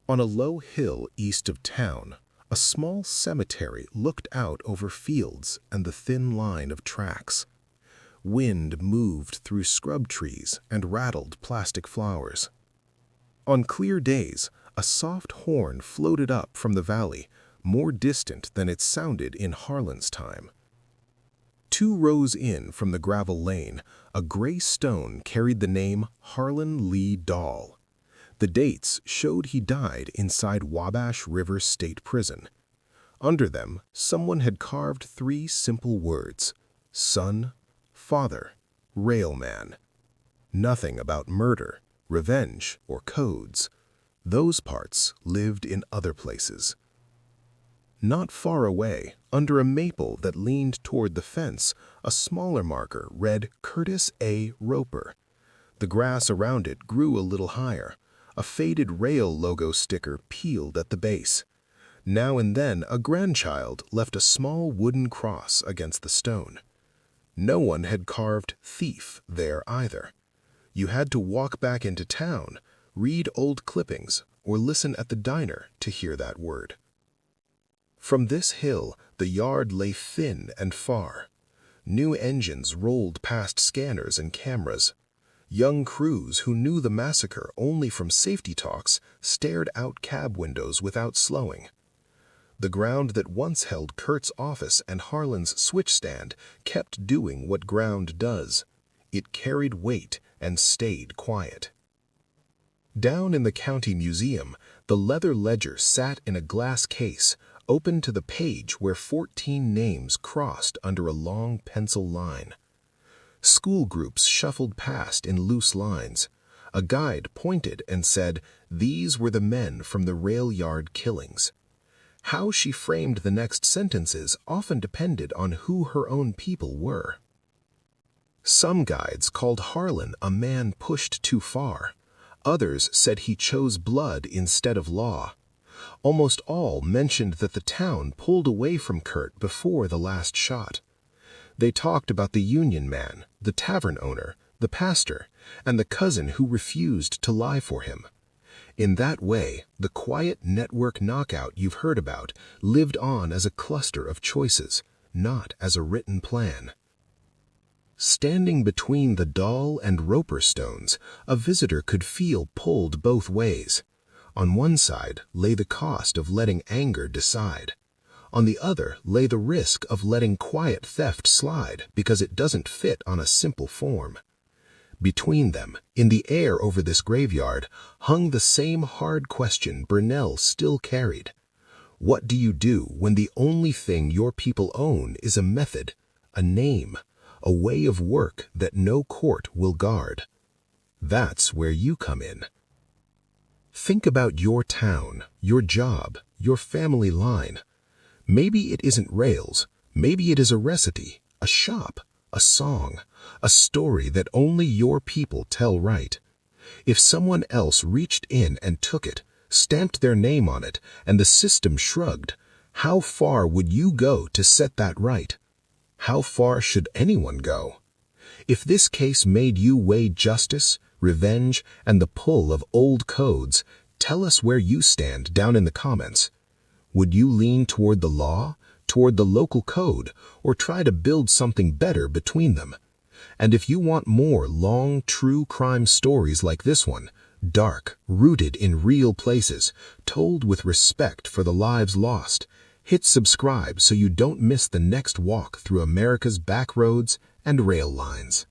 On a low hill east of town, a small cemetery looked out over fields and the thin line of tracks. Wind moved through scrub trees and rattled plastic flowers. On clear days, a soft horn floated up from the valley, more distant than it sounded in Harlan's time. 2 rows in from the gravel lane, a gray stone carried the name Harlan Lee Dahl. The dates showed he died inside Wabash River State Prison. Under them, someone had carved 3 simple words: son, father, railman. Nothing about murder, revenge, or codes. Those parts lived in other places. Not far away, under a maple that leaned toward the fence, a smaller marker read Curtis A. Roper. The grass around it grew a little higher. A faded rail logo sticker peeled at the base. Now and then, a grandchild left a small wooden cross against the stone. No one had carved thief there either. You had to walk back into town, read old clippings, or listen at the diner to hear that word. From this hill, the yard lay thin and far. New engines rolled past scanners and cameras. Young crews who knew the massacre only from safety talks stared out cab windows without slowing. The ground that once held Kurt's office and Harlan's switch stand kept doing what ground does. It carried weight and stayed quiet. Down in the county museum, the leather ledger sat in a glass case, open to the page where 14 names crossed under a long pencil line. School groups shuffled past in loose lines. A guide pointed and said these were the men from the rail yard killings. How she framed the next sentences often depended on who her own people were. Some guides called Harlan a man pushed too far. Others said he chose blood instead of law. Almost all mentioned that the town pulled away from Kurt before the last shot. They talked about the union man, the tavern owner, the pastor, and the cousin who refused to lie for him. In that way, the quiet network knockout you've heard about lived on as a cluster of choices, not as a written plan. Standing between the Dahl and Roper stones, a visitor could feel pulled both ways. On one side lay the cost of letting anger decide. On the other lay the risk of letting quiet theft slide because it doesn't fit on a simple form. Between them, in the air over this graveyard, hung the same hard question Burnell still carried. What do you do when the only thing your people own is a method, a name, a way of work that no court will guard? That's where you come in. Think about your town, your job, your family line. Maybe it isn't rails, maybe it is a recipe, a shop, a song, a story that only your people tell right. If someone else reached in and took it, stamped their name on it, and the system shrugged, how far would you go to set that right? How far should anyone go? If this case made you weigh justice, revenge, and the pull of old codes, tell us where you stand down in the comments. Would you lean toward the law, toward the local code, or try to build something better between them? And if you want more long, true crime stories like this one, dark, rooted in real places, told with respect for the lives lost, hit subscribe so you don't miss the next walk through America's back roads and rail lines.